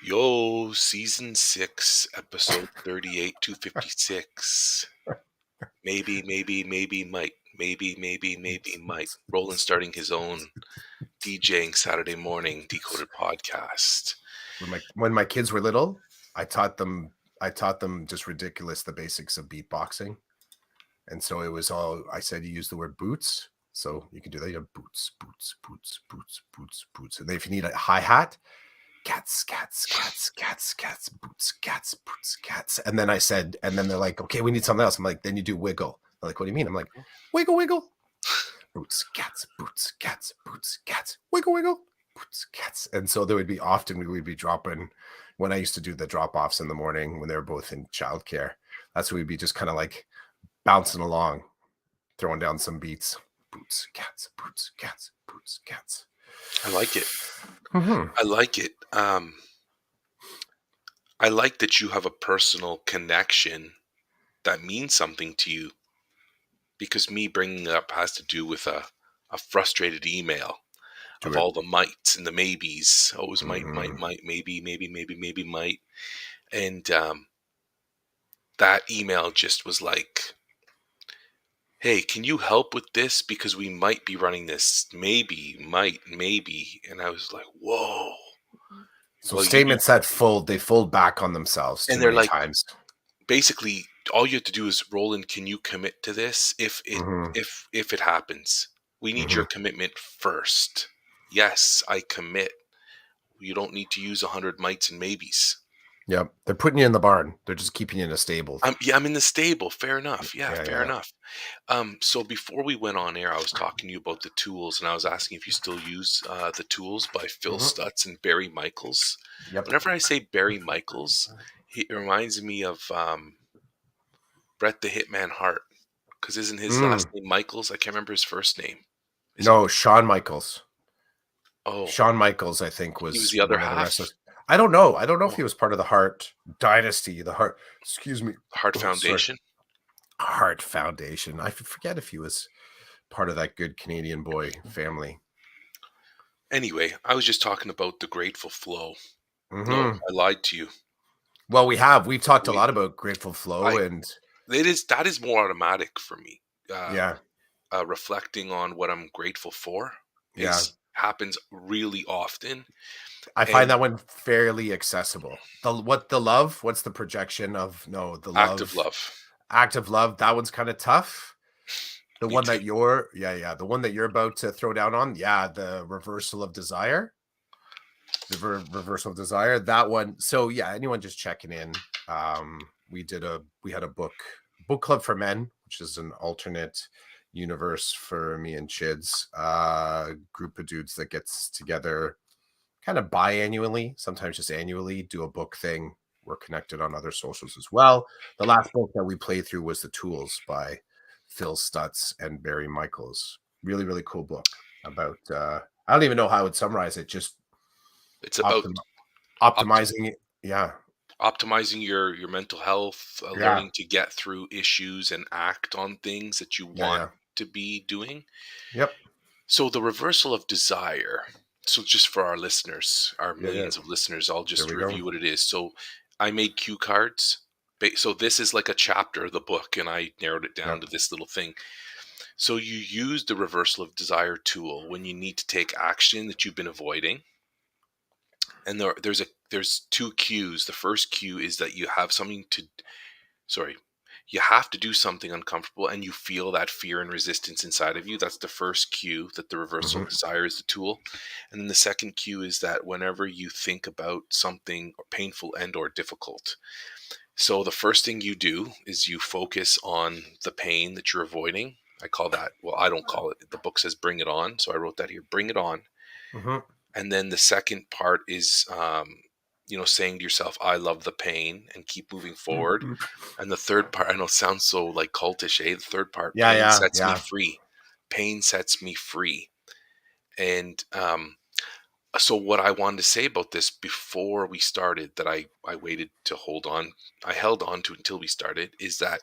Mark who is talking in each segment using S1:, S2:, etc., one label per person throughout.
S1: Yo, season 6, episode 38, 256. Maybe might. Maybe might. Roland starting his own DJing Saturday morning decoded podcast.
S2: When my kids were little, I taught them just ridiculous the basics of beatboxing. And so it was all I said you use the word boots. So you can do that. You have boots, boots, boots, boots, boots, boots. And then if you need a hi-hat, cats, cats, cats, cats, cats, boots, cats, boots, cats. And then I said, and then they're like, okay, we need something else. I'm like, then you do wiggle. They're like, what do you mean? I'm like, wiggle, wiggle. Boots, cats, boots, cats, boots, cats, wiggle, wiggle, boots, cats. And so there would be often we would be dropping when I used to do the drop-offs in the morning when they were both in childcare. That's when we'd be just kind of like bouncing along, throwing down some beats. Boots, cats, boots, cats, boots, cats.
S1: I like it.
S2: Mm-hmm.
S1: I like it. I like that you have a personal connection that means something to you, because me bringing it up has to do with a frustrated email of all the mights and the maybes. Always might, maybe, might. And that email just was like, hey, can you help with this? Because we might be running this. Maybe. And I was like, whoa.
S2: So
S1: Well,
S2: statements that they fold back on themselves too
S1: and they're
S2: many
S1: like,
S2: times.
S1: basically, all you have to do is, Roland, can you commit to this? If it happens, we need your commitment first. Yes, I commit. You don't need to use 100 mights and maybes.
S2: Yep, they're putting you in the barn. They're just keeping you in a stable.
S1: I'm in the stable. Fair enough. Fair enough. So before we went on air, I was talking to you about the tools, and I was asking if you still use the tools by Phil Stutz and Barry Michaels.
S2: Yep.
S1: Whenever I say Barry Michaels, it reminds me of Bret the Hitman Hart, because isn't his last name Michaels? I can't remember his first name.
S2: Shawn Michaels.
S1: Oh,
S2: Shawn Michaels, I think, was
S1: he was the other
S2: one of the
S1: half.
S2: wrestlers. I don't know. I don't know if he was part of the Hart Dynasty, the Hart
S1: Foundation.
S2: Hart Foundation. I forget if he was part of that good Canadian boy family.
S1: Anyway, I was just talking about the Grateful Flow. No, I lied to you.
S2: Well, we've talked a lot about Grateful Flow, and
S1: that is more automatic for me.
S2: Yeah.
S1: Reflecting on what I'm grateful for happens really often.
S2: I find that one fairly accessible. What's the projection of the love? Act of love. That one's kind of tough. The one that you're about to throw down on, the reversal of desire. The reversal of desire. That one. So anyone just checking in. We had a book club for men, which is an alternate universe for me and Chids, group of dudes that gets together kind of biannually, sometimes just annually, do a book thing. We're connected on other socials as well. The last book that we played through was The Tools by Phil Stutz and Barry Michaels. Really, really cool book about, I don't even know how I would summarize it. Just
S1: it's about
S2: optimizing it. Yeah.
S1: Optimizing your mental health, learning to get through issues and act on things that you want to be doing.
S2: Yep.
S1: So the reversal of desire. So just for our listeners, our millions of listeners, I'll just review what it is. So I made cue cards. So this is like a chapter of the book, and I narrowed it down to this little thing. So you use the reversal of desire tool when you need to take action that you've been avoiding. And there's two cues. The first cue is that you have you have to do something uncomfortable, and you feel that fear and resistance inside of you. That's the first cue, that the reversal of desire is the tool. And then the second cue is that whenever you think about something painful and or difficult, so the first thing you do is you focus on the pain that you're avoiding. I call that, well, I don't call it, the book says bring it on, so I wrote that here, bring it on. And then the second part is saying to yourself, I love the pain, and keep moving forward. And the third part, I know it sounds so like cultish, The third part, pain sets me free. Pain sets me free. And so what I wanted to say about this before we started, that I waited to I held on to until we started, is that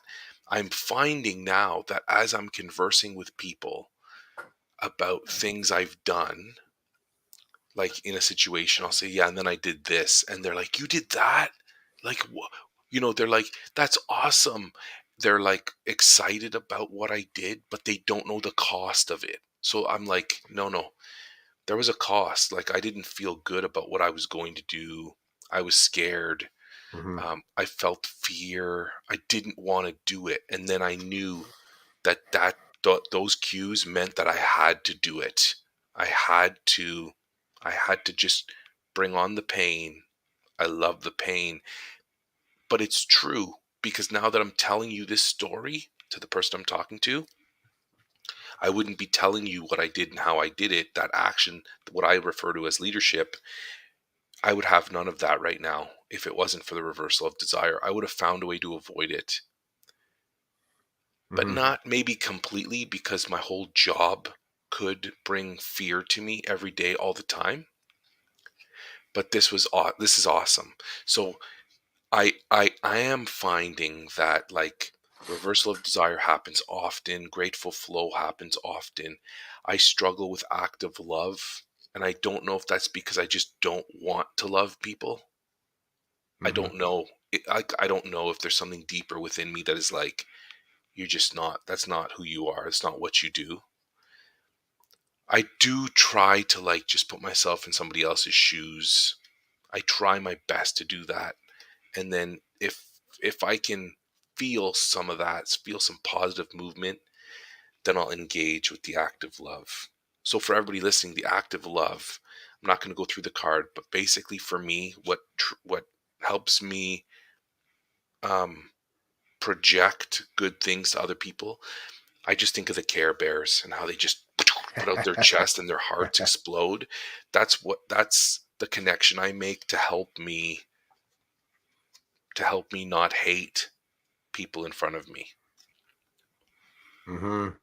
S1: I'm finding now that as I'm conversing with people about things I've done, like in a situation, I'll say, yeah, and then I did this. And they're like, you did that? Like, what? They're like, that's awesome. They're like excited about what I did, but they don't know the cost of it. So I'm like, no, no, there was a cost. Like, I didn't feel good about what I was going to do. I was scared.
S2: Mhm.
S1: I felt fear. I didn't want to do it. And then I knew that those cues meant that I had to do it. I had to I had to just bring on the pain. I love the pain, but it's true because now that I'm telling you this story to the person I'm talking to, I wouldn't be telling you what I did and how I did it, that action, what I refer to as leadership. I would have none of that right now if it wasn't for the reversal of desire. I would have found a way to avoid it, but
S2: Mhm.
S1: not maybe completely because my whole job could bring fear to me every day, all the time. But this is awesome. So I am finding that, like, reversal of desire happens often, grateful flow happens often. I struggle with active love, and I don't know if that's because I just don't want to love people. I
S2: Mhm.
S1: don't know. I don't know if there's something deeper within me that is like, you're just not, that's not who you are. It's not what you do. I do try to, like, just put myself in somebody else's shoes. I try my best to do that. And then if I can feel some of that, feel some positive movement, then I'll engage with the active love. So for everybody listening, the active love, I'm not going to go through the card, but basically for me, what helps me um, project good things to other people, I just think of the Care Bears and how they just put out their chest and their hearts explode. That's the connection I make to help me not hate people in front of me.
S2: Mhm.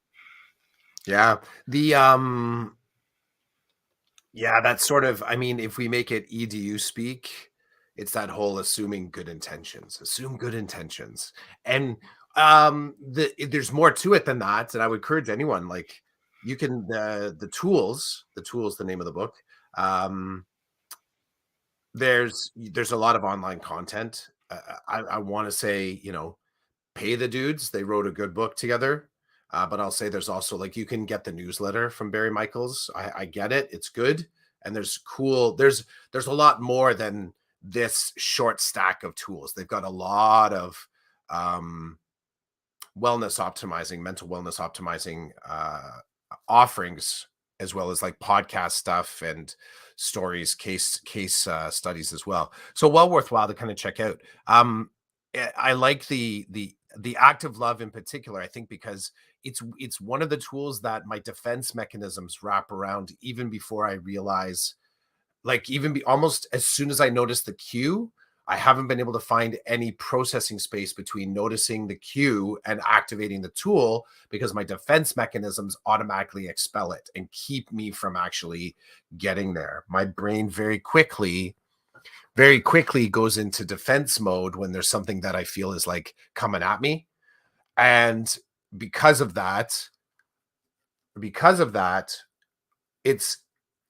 S2: Yeah. The Yeah, that's sort of, I mean, if we make it EDU speak, it's that whole assuming good intentions. Assume good intentions. And there's more to it than that. And I would encourage anyone, like, you can the tools, the name of the book. Um there's a lot of online content. I want to say, pay the dudes. They wrote a good book together. But I'll say there's also, like, you can get the newsletter from Barry Michaels. I get it. It's good. And there's a lot more than this short stack of tools. They've got a lot of um wellness optimizing, mental wellness optimizing offerings, as well as like podcast stuff and stories, case studies as well. So well worthwhile to kind of check out. I like the active love in particular. I think because it's one of the tools that my defense mechanisms wrap around even before I realize, like, even be almost as soon as I notice the cue, I haven't been able to find any processing space between noticing the cue and activating the tool, because my defense mechanisms automatically expel it and keep me from actually getting there. My brain very quickly goes into defense mode when there's something that I feel is like coming at me. And because of that, because of that, it's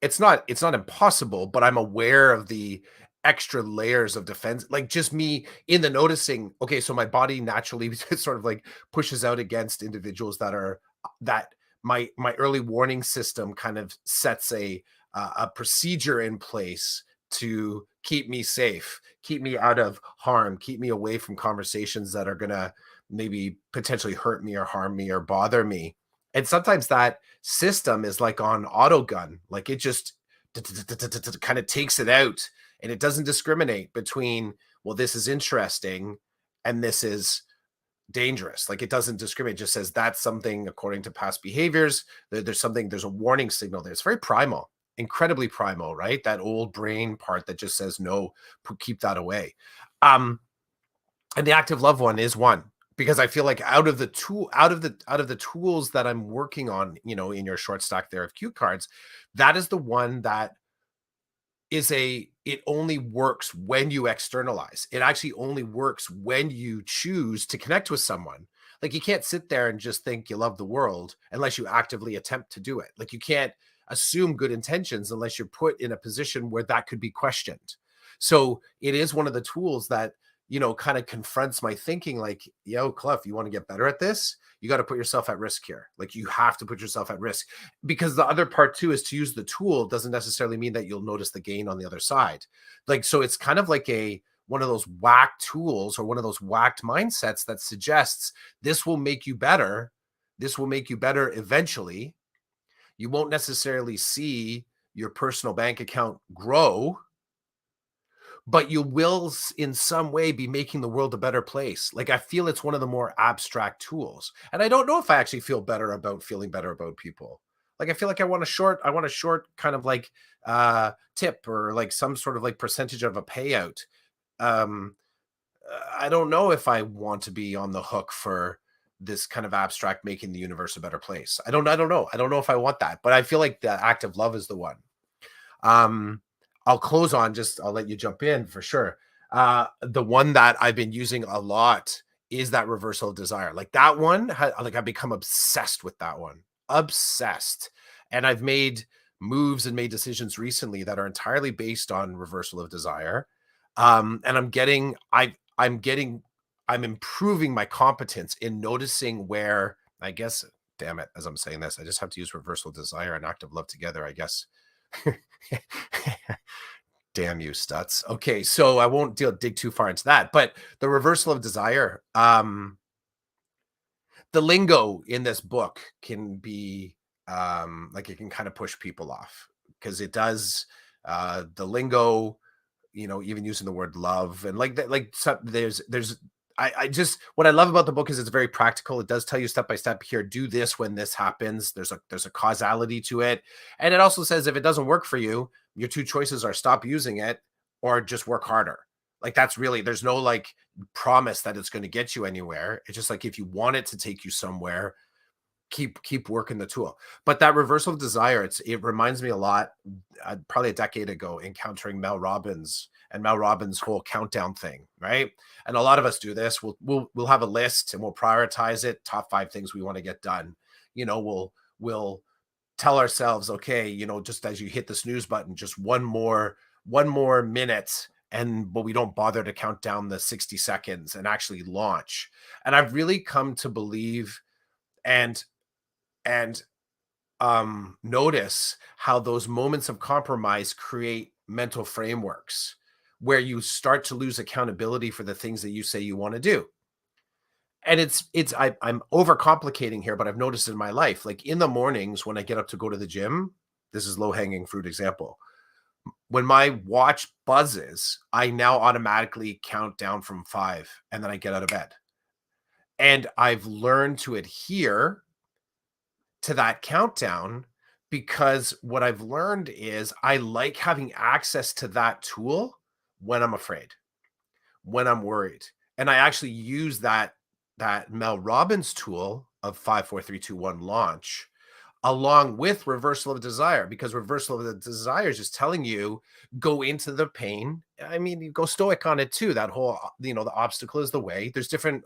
S2: it's not impossible, but I'm aware of the extra layers of defense, like just me in the noticing. Okay, so my body naturally sort of like pushes out against individuals that my early warning system kind of sets a procedure in place to keep me safe, keep me out of harm, keep me away from conversations that are gonna maybe potentially hurt me or harm me or bother me. And sometimes that system is like on auto gun, like it just kind of takes it out, and it doesn't discriminate between, well, this is interesting and this is dangerous. Like, it doesn't discriminate, it just says that's something according to past behaviors. There's a warning signal there. It's very primal, incredibly primal, right? That old brain part that just says no, keep that away. um and the active love one is one, because I feel like out of the tools that I'm working on, in your short stack there of cue cards, that is the one that it only works when you externalize. It actually only works when you choose to connect with someone. Like, you can't sit there and just think you love the world unless you actively attempt to do it. Like, you can't assume good intentions unless you're put in a position where that could be questioned. So it is one of the tools that, kind of confronts my thinking, like, yo, Clough, you want to get better at this? You got to put yourself at risk here. Like, you have to put yourself at risk, because the other part too is to use the tool doesn't necessarily mean that you'll notice the gain on the other side. Like, so it's kind of like one of those whacked tools or one of those whacked mindsets that suggests this will make you better. This will make you better eventually. You won't necessarily see your personal bank account grow, but you will in some way be making the world a better place. Like, I feel it's one of the more abstract tools. And I don't know if I actually feel better about feeling better about people. Like, I feel like I want a short kind of like tip, or like some sort of like percentage of a payout. Um, I don't know if I want to be on the hook for this kind of abstract making the universe a better place. I don't know. I don't know if I want that, but I feel like the act of love is the one. I'll close on, I'll let you jump in for sure. The one that I've been using a lot is that reversal of desire. Like, that one, like, I've become obsessed with that one. Obsessed. And I've made moves and made decisions recently that are entirely based on reversal of desire. And I'm improving my competence in noticing where, I guess, damn it, as I'm saying this, I just have to use reversal of desire and active love together, I guess. Damn you, Stutz. Okay, so I won't dig too far into that, but the reversal of desire, the lingo in this book can be like, it can kind of push people off, because it does, the lingo, even using the word love and like that, like, there's I just, what I love about the book is it's very practical. It does tell you step by step, here, do this when this happens. There's a causality to it. And it also says, if it doesn't work for you, your two choices are stop using it or just work harder. Like, that's really, there's no like promise that it's going to get you anywhere. It's just like, if you want it to take you somewhere, keep working the tool. But that reversal of desire, it reminds me a lot, probably a decade ago, encountering Mel Robbins and Mel Robbins' whole countdown thing, right? And a lot of us do this. We'll have a list and we'll prioritize it, top 5 things we want to get done. We'll tell ourselves, okay, just as you hit the snooze button, just one more minute, but we don't bother to count down the 60 seconds and actually launch. And I've really come to believe and notice how those moments of compromise create mental frameworks where you start to lose accountability for the things that you say you want to do. And I'm overcomplicating here, but I've noticed in my life, like, in the mornings when I get up to go to the gym, this is low hanging fruit example. When my watch buzzes, I now automatically count down from 5, and then I get out of bed. And I've learned to adhere to that countdown, because what I've learned is I like having access to that tool when I'm afraid, when I'm worried. And I actually use that Mel Robbins tool of 5, 4, 3, 2, 1 launch along with reversal of desire, because reversal of the desire is just telling you, go into the pain. I mean, you go stoic on it too. That whole, the obstacle is the way. There's different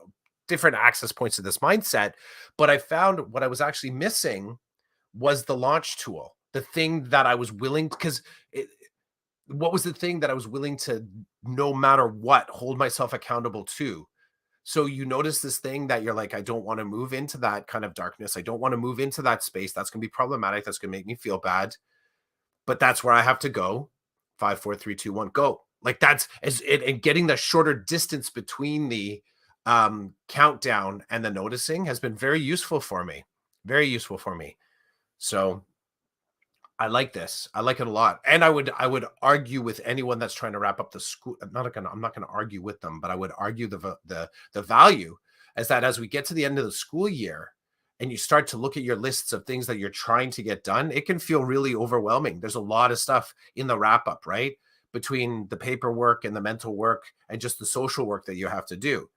S2: access points to this mindset. But I found what I was actually missing was the launch tool, the thing that I was willing, because what was the thing that I was willing to, no matter what, hold myself accountable to? So you notice this thing that you're like, I don't want to move into that kind of darkness. I don't want to move into that space. That's going to be problematic. That's going to make me feel bad. But that's where I have to go. 5, 4, 3, 2, 1, go. Like, that's and getting the shorter distance between the countdown and the noticing has been very useful for me. Very useful for me. So I like this. I like it a lot. And I would argue with anyone that's trying to wrap up the school. I'm not going to argue with them, but I would argue the value is that as we get to the end of the school year and you start to look at your lists of things that you're trying to get done, it can feel really overwhelming. There's a lot of stuff in the wrap up, right? Between the paperwork and the mental work and just the social work that you have to do.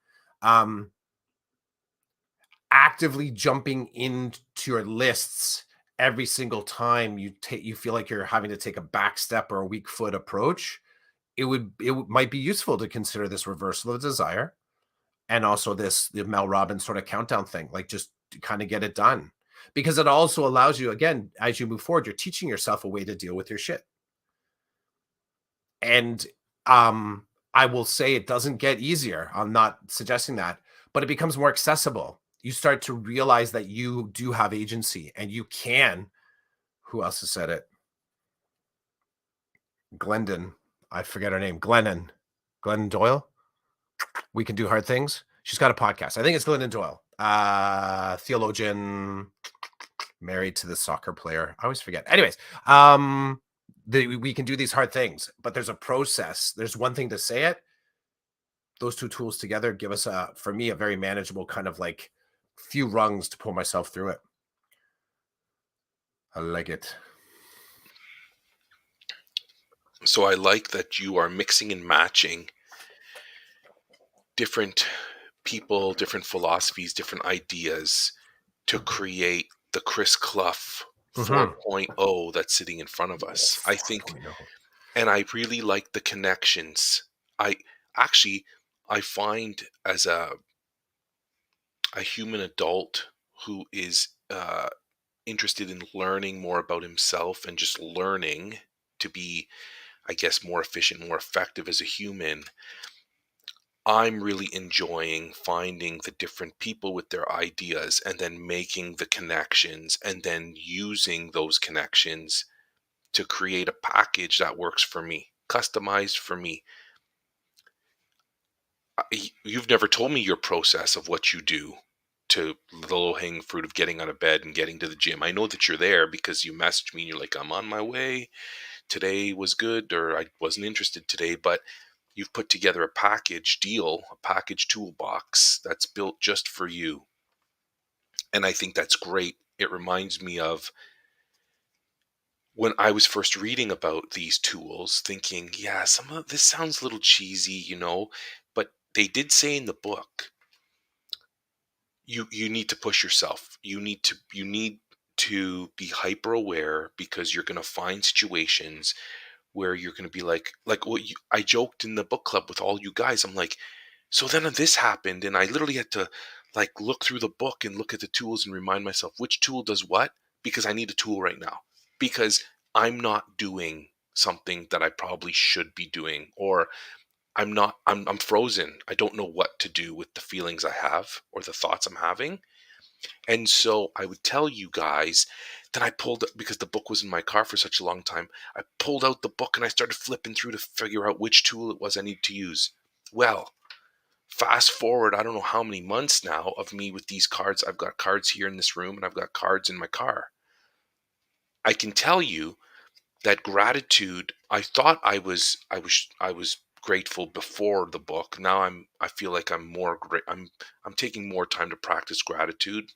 S2: Actively jumping into your lists every single time you feel like you're having to take a back step or a weak foot approach, it might be useful to consider this reversal of desire and also the Mel Robbins sort of countdown thing, like, just to kind of get it done. because it also allows you, again, as you move forward, you're teaching yourself a way to deal with your shit. And I will say it doesn't get easier. I'm not suggesting that, but it becomes more accessible. You start to realize that you do have agency and you can. Who else has said it? Glendon. I forget her name. Glennon Doyle. We can do hard things. She's got a podcast. I think it's Glennon Doyle. Theologian, married to the soccer player. I always forget. Anyways, we can do these hard things, but there's a process. There's one thing to say it. Those two tools together give us for me, a very manageable kind of like few rungs to pull myself through it. I like it.
S1: So I like that you are mixing and matching different people, different philosophies, different ideas to create the Chris Clough 4.0 that's sitting in front of us. I think, and I really like the connections. I find as a human adult who is interested in learning more about himself and just learning to be, I guess, more efficient, more effective as a human, I'm really enjoying finding the different people with their ideas and then making the connections and then using those connections to create a package that works for me, customized for me. You've never told me your process of what you do to the low-hanging fruit of getting out of bed and getting to the gym. I know that you're there because you messaged me and you're like, I'm on my way. Today was good, or I wasn't interested today, but you've put together a package deal, a package toolbox that's built just for you. And I think that's great. It reminds me of when I was first reading about these tools, thinking, yeah, some of this sounds a little cheesy, but they did say in the book, you need to push yourself. You need to be hyper aware, because you're going to find situations where you're going to be like what I joked in the book club with all you guys. I'm like, so then this happened, and I literally had to like look through the book and look at the tools and remind myself which tool does what, because I need a tool right now, because I'm not doing something that I probably should be doing, or I'm frozen. I don't know what to do with the feelings I have or the thoughts I'm having. And so I would tell you guys, then I pulled, because the book was in my car for such a long time, I pulled out the book and I started flipping through to figure out which tool it was I need to use. Well, fast forward, I don't know how many months now of me with these cards. I've got cards here in this room and I've got cards in my car. I can tell you that gratitude, I thought I was grateful before the book. Now I feel like I'm more great. I'm taking more time to practice gratitude.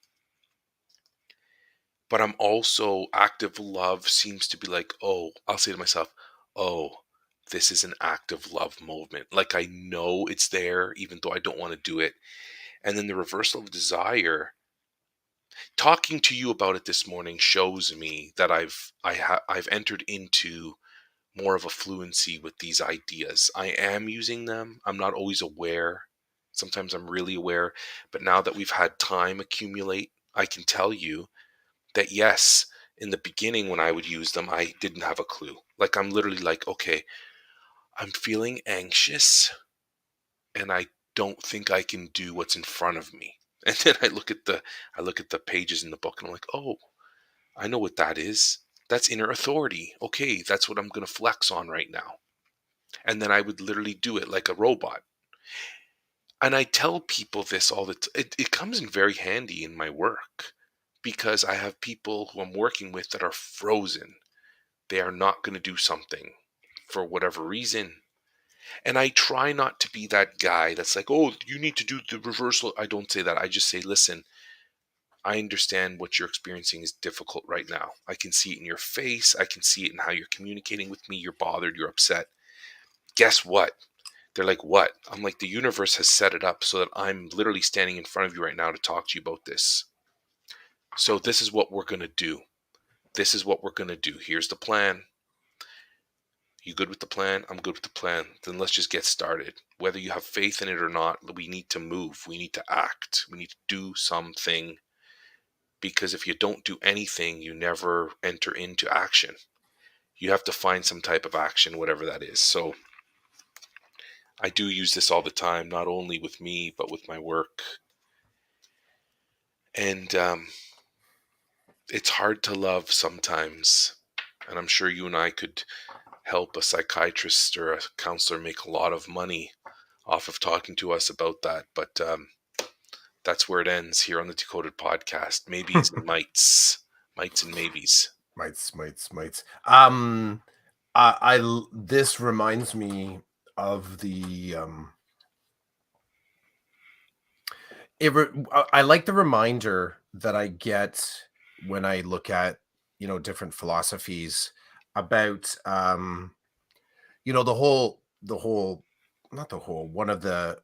S1: But I'm also, active love seems to be like, oh, I'll say to myself, oh, this is an active love movement. Like I know it's there, even though I don't want to do it. And then the reversal of desire, talking to you about it this morning shows me that I've entered into more of a fluency with these ideas. I am using them. I'm not always aware. Sometimes I'm really aware. But now that we've had time accumulate, I can tell you that yes, in the beginning when I would use them, I didn't have a clue. Like I'm literally like, okay, I'm feeling anxious and I don't think I can do what's in front of me. And then I look at the pages in the book and I'm like, oh, I know what that is. That's inner authority. Okay, that's what I'm going to flex on right now. And then I would literally do it like a robot. And I tell people this all the time. It comes in very handy in my work, because I have people who I'm working with that are frozen. They are not going to do something for whatever reason. And I try not to be that guy that's like, oh, you need to do the reversal. I don't say that. I just say, listen, I understand what you're experiencing is difficult right now. I can see it in your face. I can see it in how you're communicating with me. You're bothered. You're upset. Guess what? They're like, what? I'm like, the universe has set it up so that I'm literally standing in front of you right now to talk to you about this. So this is what we're going to do. This is what we're going to do. Here's the plan. You good with the plan? I'm good with the plan. Then let's just get started. Whether you have faith in it or not, we need to move. We need to act. We need to do something because if you don't do anything, you never enter into action. You have to find some type of action, whatever that is. So I do use this all the time, not only with me, but with my work. And it's hard to love sometimes. And I'm sure you and I could help a psychiatrist or a counselor make a lot of money off of talking to us about that. But that's where it ends here on the Decoded podcast. Maybes and mights. Mights and maybes.
S2: Mites. This reminds me of the I like the reminder that I get when I look at, different philosophies about, one of the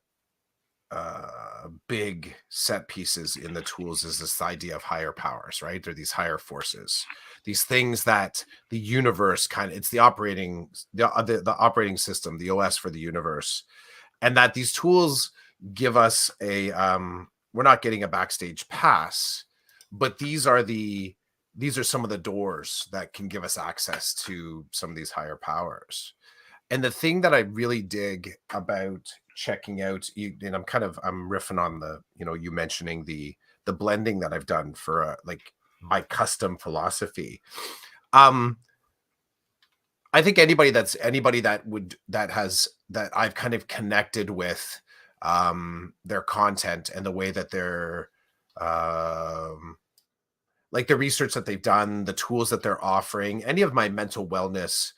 S2: big set pieces in the tools is this idea of higher powers, right? They're these higher forces, these things that the universe it's the operating system, the OS for the universe, and that these tools give us we're not getting a backstage pass, but these are some of the doors that can give us access to some of these higher powers. And the thing that I really dig about checking out, and I'm riffing on you mentioning the blending that I've done for like my custom philosophy. I think anybody that I've kind of connected with their content and the way that they're like the research that they've done, the tools that they're offering, any of my mental wellness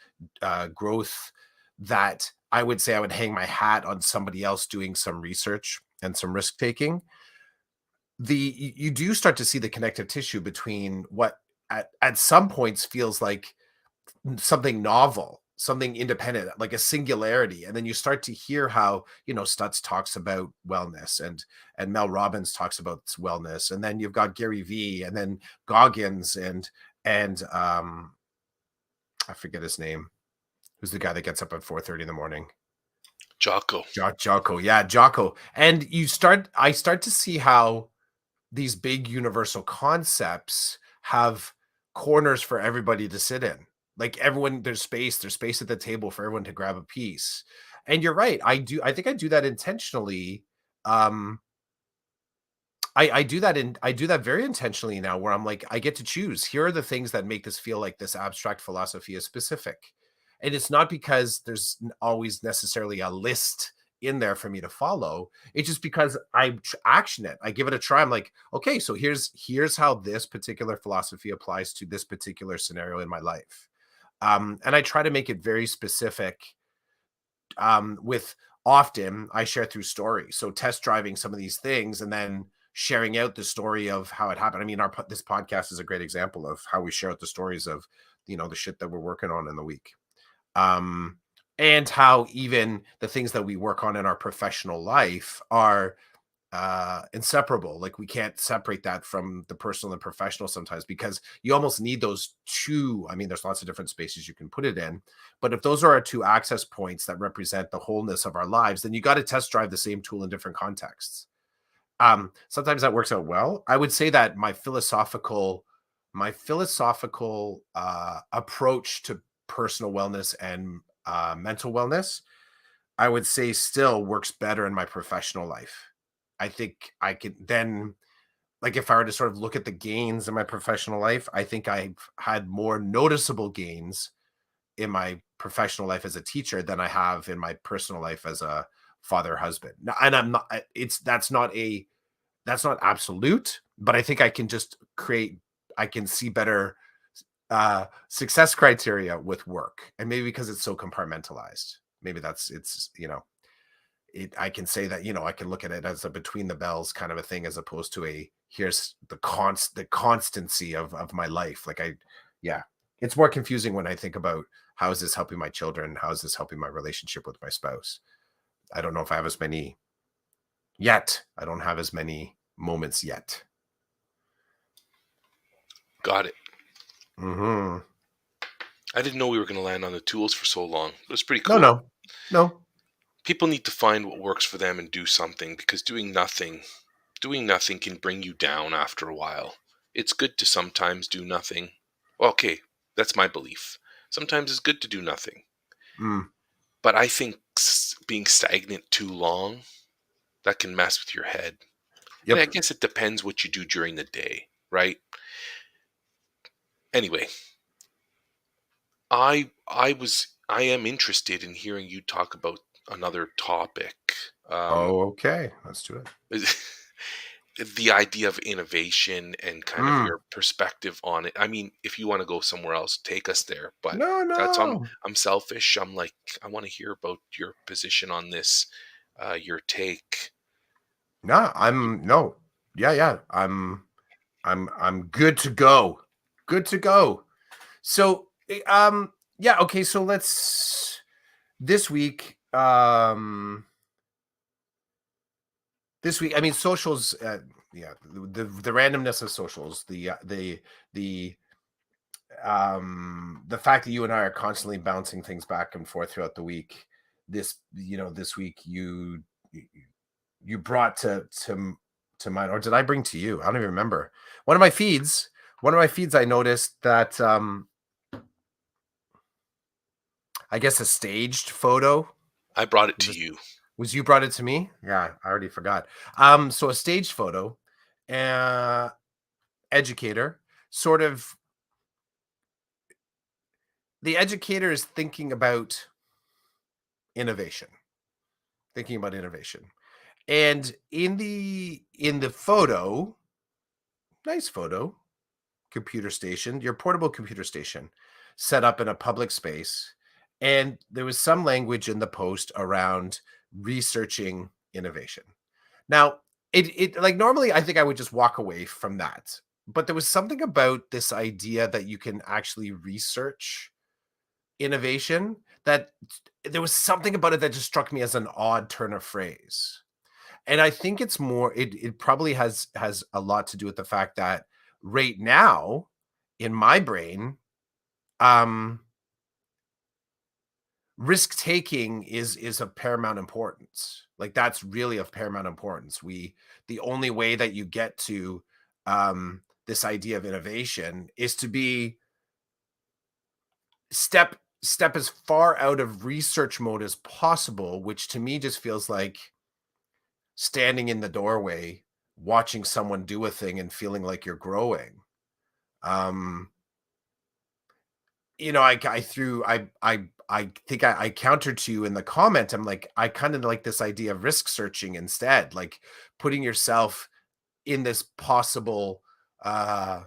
S2: growth, that I would say I would hang my hat on somebody else doing some research and some risk taking. You do start to see the connective tissue between what at some points feels like something novel, something independent, like a singularity. And then you start to hear how, Stutz talks about wellness and Mel Robbins talks about wellness. And then you've got Gary Vee and then Goggins and I forget his name. Who's the guy that gets up at 4:30 in the morning?
S1: Jocko.
S2: Jocko. Yeah, Jocko. And I start to see how these big universal concepts have corners for everybody to sit in. Like everyone, there's space at the table for everyone to grab a piece. And you're right. I think I do that intentionally. I do that very intentionally now, where I'm like, I get to choose. Here are the things that make this feel like this abstract philosophy is specific. And it's not because there's always necessarily a list in there for me to follow. It's just because I action it. I give it a try. I'm like, okay, so here's how this particular philosophy applies to this particular scenario in my life. And I try to make it very specific. With often I share through story. So test driving some of these things and then sharing out the story of how it happened. I mean, this podcast is a great example of how we share out the stories of, the shit that we're working on in the week. And how even the things that we work on in our professional life are inseparable. Like we can't separate that from the personal and professional sometimes, because you almost need those two. I mean, there's lots of different spaces you can put it in, but if those are our two access points that represent the wholeness of our lives, then you got to test drive the same tool in different contexts. Sometimes that works out well. I would say that my philosophical approach to personal wellness and mental wellness, I would say still works better in my professional life. I think I could then, like, if I were to sort of look at the gains in my professional life, I think I've had more noticeable gains in my professional life as a teacher than I have in my personal life as a father, husband. And I'm not, that's not absolute, but I think I can I can see better success criteria with work. And maybe because it's so compartmentalized, maybe I can say that, I can look at it as a between the bells kind of a thing, as opposed to here's the constancy of my life. Yeah, it's more confusing when I think about how is this helping my children? How is this helping my relationship with my spouse? I don't know if I have as many yet. I don't have as many moments yet.
S1: Got it.
S2: Mm-hmm.
S1: I didn't know we were going to land on the tools for so long. It was pretty cool.
S2: No.
S1: People need to find what works for them and do something, because doing nothing can bring you down after a while. it's good to sometimes do nothing. Okay, that's my belief. Sometimes it's good to do nothing.
S2: Mm.
S1: But I think being stagnant too long, that can mess with your head. And I
S2: Yep.
S1: guess it depends what you do during the day, right? Anyway, I am interested in hearing you talk about another topic. Um,
S2: Oh, okay. Let's do it.
S1: the idea of innovation and kind of
S2: Mm.
S1: your perspective on it. I mean, if you want to go somewhere else, take us there. But
S2: No,
S1: that's
S2: no.
S1: I'm selfish. I'm like, I want to hear about your position on this, your take.
S2: No, I'm no. Yeah, yeah. I'm good to go. Good to go. So, yeah, okay, so let's this week, I mean, socials, yeah, the randomness of socials, the the fact that you and I are constantly bouncing things back and forth throughout the week. This week you you brought to mind, or did I bring to you? I don't even remember. One of my feeds, I noticed that I guess a staged photo.
S1: I brought it to
S2: This
S1: you.
S2: was you brought it to me? Yeah, I already forgot. So a staged photo, uh, educator, sort of the educator is innovation, thinking about innovation. And in the photo, nice photo, computer station, your portable computer station, set up in a public space, and there was some language in the post around researching innovation. Now, it like normally I think I would just walk away from that. But there was something about this idea that you can actually research innovation that there was something about it that just struck me as an odd turn of phrase. And I think it's more it probably has a lot to do with the fact that right now in my brain, um risk taking is of paramount importance. Like that's really of paramount importance. The only way that you get to this idea of innovation is to be step as far out of research mode as possible, which to me just feels like standing in the doorway, watching someone do a thing and feeling like you're growing. Um, I threw I think I countered to you in the comment. I'm like, I kind of like this idea of risk searching instead, like putting yourself in this possible uh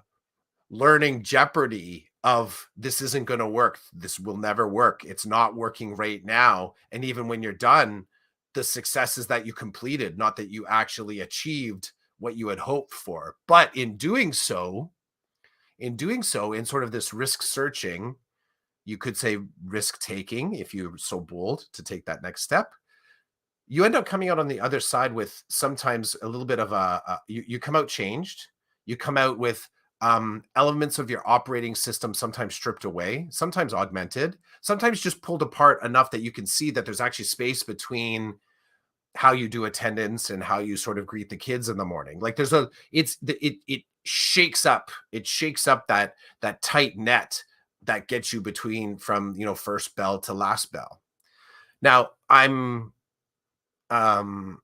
S2: learning jeopardy of this isn't going to work. This will never work. It's not working right now. And even when you're done, the success is that you completed, not that you actually achieved what you had hoped for. But in sort of this risk searching, you could say risk taking, if you're so bold to take that next step, you end up coming out on the other side with sometimes a little bit of you come out changed. You come out with elements of your operating system, sometimes stripped away, sometimes augmented, sometimes just pulled apart enough that you can see that there's actually space between how you do attendance and how you sort of greet the kids in the morning. Like it shakes up that tight net that gets you between from first bell to last bell. Now I'm the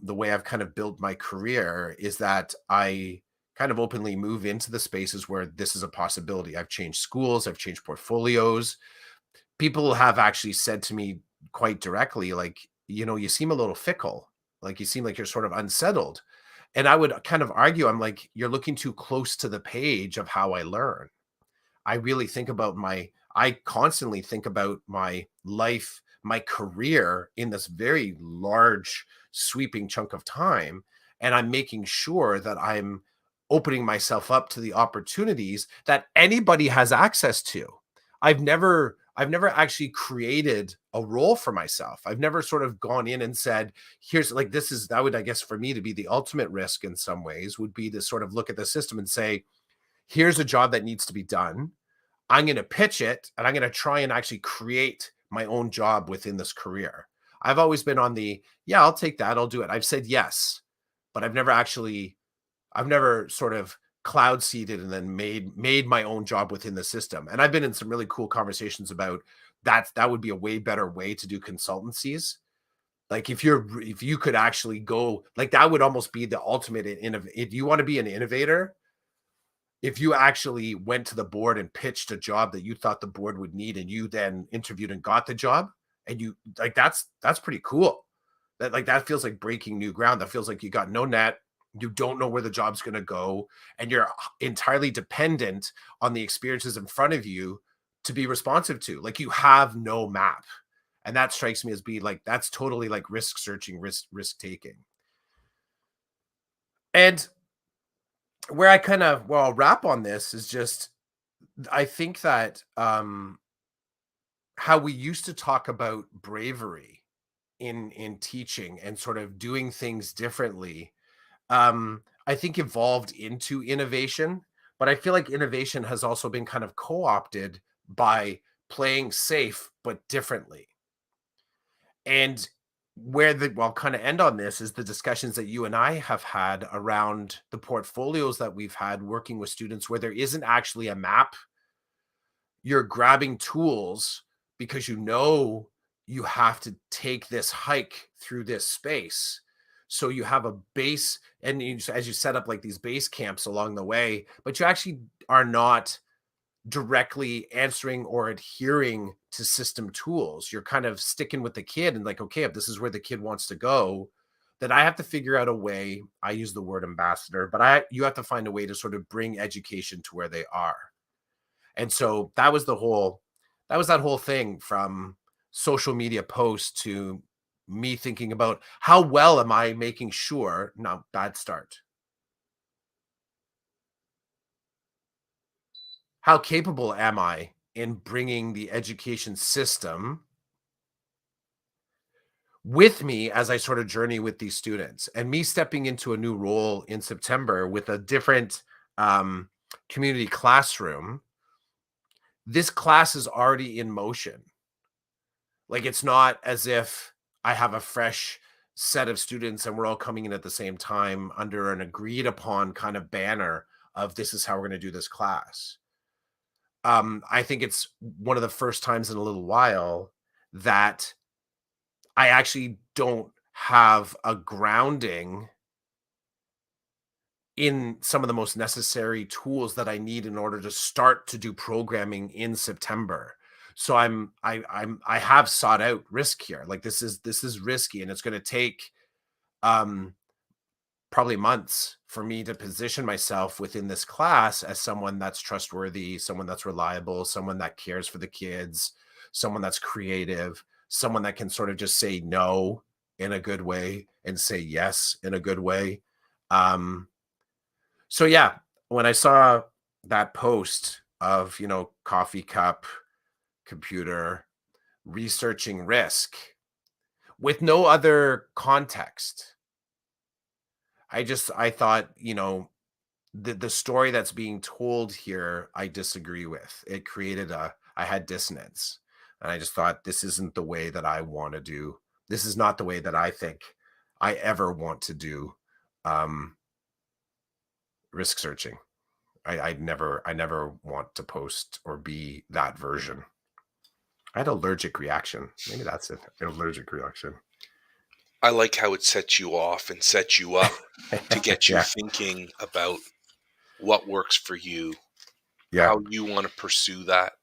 S2: way I've kind of built my career is that I kind of openly move into the spaces where this is a possibility. I've changed schools, I've changed portfolios. People have actually said to me quite directly, like, you seem a little fickle, like you seem like you're sort of unsettled. And I would kind of argue, I'm like, you're looking too close to the page of how I learn. I really think about I constantly think about my life, my career in this very large, sweeping chunk of time. And I'm making sure that I'm opening myself up to the opportunities that anybody has access to. I've never actually created a role for myself. I've never sort of gone in and said, here's like, that would, I guess, for me to be the ultimate risk in some ways would be to sort of look at the system and say, here's a job that needs to be done. I'm going to pitch it and I'm going to try and actually create my own job within this career. I've always been on yeah, I'll take that. I'll do it. I've said yes, but I've never sort of cloud seeded and then made my own job within the system. And I've been in some really cool conversations about that would be a way better way to do consultancies. Like if you could actually go, like that would almost be the ultimate if you want to be an innovator, if you actually went to the board and pitched a job that you thought the board would need and you then interviewed and got the job, and you like that's pretty cool. That feels like breaking new ground. That feels like you got no net, you don't know where the job's going to go, and you're entirely dependent on the experiences in front of you to be responsive to. Like you have no map. And that strikes me as being like that's totally like risk searching, risk taking. And where I kind of I'll wrap on this is just I think that how we used to talk about bravery in teaching and sort of doing things differently, I think evolved into innovation. But I feel like innovation has also been kind of co-opted by playing safe but differently. And where I'll kind of end on this is the discussions that you and I have had around the portfolios that we've had working with students where there isn't actually a map. You're grabbing tools because you have to take this hike through this space. So you have a base, and as you set up like these base camps along the way, but you actually are not directly answering or adhering to system tools. You're kind of sticking with the kid and like, okay, if this is where the kid wants to go, then I have to figure out a way. I use the word ambassador, but you have to find a way to sort of bring education to where they are. And so that was that whole thing from social media posts to me thinking about how well am I making sure, not bad start. How capable am I in bringing the education system with me as I sort of journey with these students, and me stepping into a new role in September with a different community classroom. This class is already in motion. Like it's not as if I have a fresh set of students and we're all coming in at the same time under an agreed upon kind of banner of this is how we're going to do this class. I think it's one of the first times in a little while that I actually don't have a grounding in some of the most necessary tools that I need in order to start to do programming in September. So I have sought out risk here. Like this is risky, and it's going to take um probably months for me to position myself within this class as someone that's trustworthy, someone that's reliable, someone that cares for the kids, someone that's creative, someone that can sort of just say no in a good way and say yes in a good way. Um, so yeah, when I saw that post of, coffee cup, computer, researching risk with no other context, I thought, the story that's being told here, I disagree with. It created I had dissonance. And I just thought this isn't the way that I want to do. This is not the way that I think I ever want to do risk searching. I never want to post or be that version. I had allergic reaction. Maybe that's it. An allergic reaction.
S1: I like how it sets you off and sets you up to get you
S2: Yeah.
S1: thinking about what works for you,
S2: Yeah.
S1: how you want to pursue that.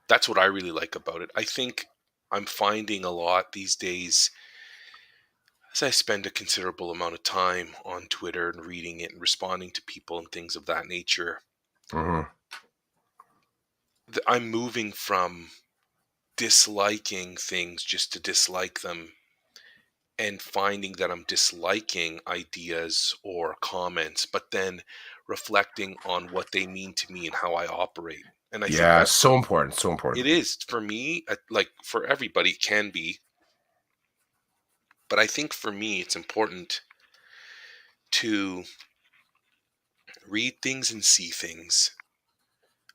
S1: That's what I really like about it. I think I'm finding a lot these days as I spend a considerable amount of time on Twitter and reading it and responding to people and things of that nature.
S2: Mhm.
S1: I'm moving from disliking things just to dislike them and finding that I'm disliking ideas or comments, but then reflecting on what they mean to me and how I operate. And I think
S2: Yeah,
S1: that's
S2: so important, so important.
S1: it is for me, like for everybody, it can be. But I think for me, it's important to read things and see things.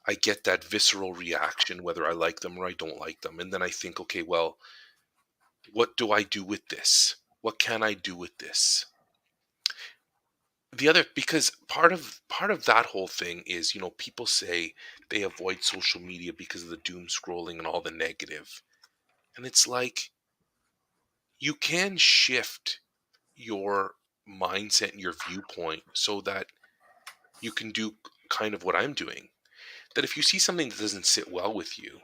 S1: I get that visceral reaction, whether I like them or I don't like them. And then I think, okay, well, what do I do with this? What can I do with this? the other, because part of that whole thing is, people say they avoid social media because of the doom scrolling and all the negative. And it's like, you can shift your mindset and your viewpoint so that you can do kind of what I'm doing. That if you see something that doesn't sit well with you,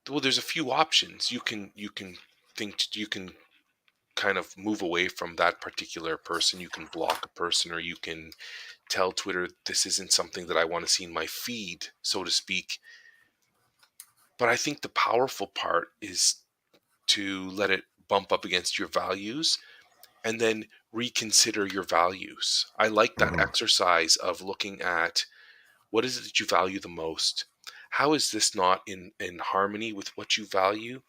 S1: well, there's a few options. You can kind of move away from that particular person. You can block a person, or you can tell Twitter, this isn't something that I want to see in my feed, so to speak. But I think the powerful part is to let it bump up against your values and then reconsider your values. I like that
S2: Mhm.
S1: exercise of looking at, what is it that you value the most? How is this not in harmony with what you value?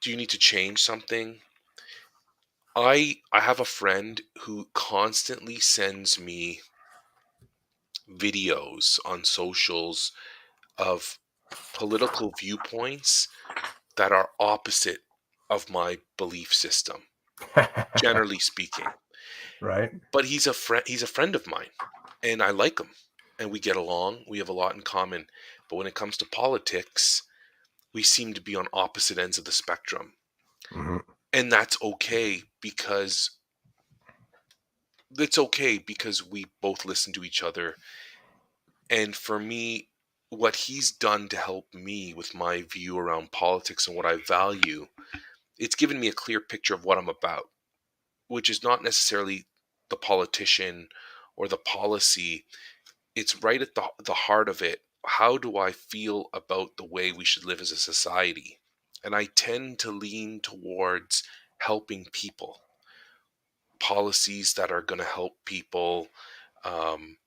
S1: Do you need to change something? I have a friend who constantly sends me videos on socials of political viewpoints that are opposite of my belief system, generally speaking.
S2: Right?
S1: But he's a friend of mine, and I like him, and we get along. We have a lot in common. But when it comes to politics, we seem to be on opposite ends of the spectrum.
S2: Mhm.
S1: And that's okay because we both listen to each other. And for me, what he's done to help me with my view around politics and what I value, it's given me a clear picture of what I'm about, which is not necessarily the politician or the policy. It's right at the heart of it. How do I feel about the way we should live as a society? And I tend to lean towards helping people, policies that are going to help people, um,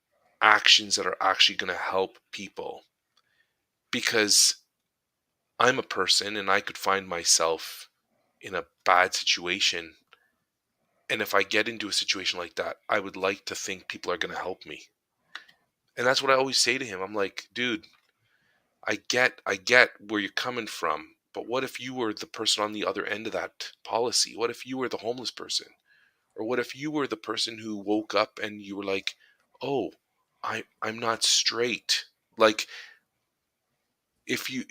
S1: actions that are actually going to help people. Because I'm a person and I could find myself in a bad situation. And if I get into a situation like that, I would like to think people are going to help me. And that's what I always say to him. I'm like, dude, I get where you're coming from, but what if you were the person on the other end of that policy? What if you were the homeless person? Or what if you were the person who woke up and you were like, "Oh, I'm not straight." Like, if you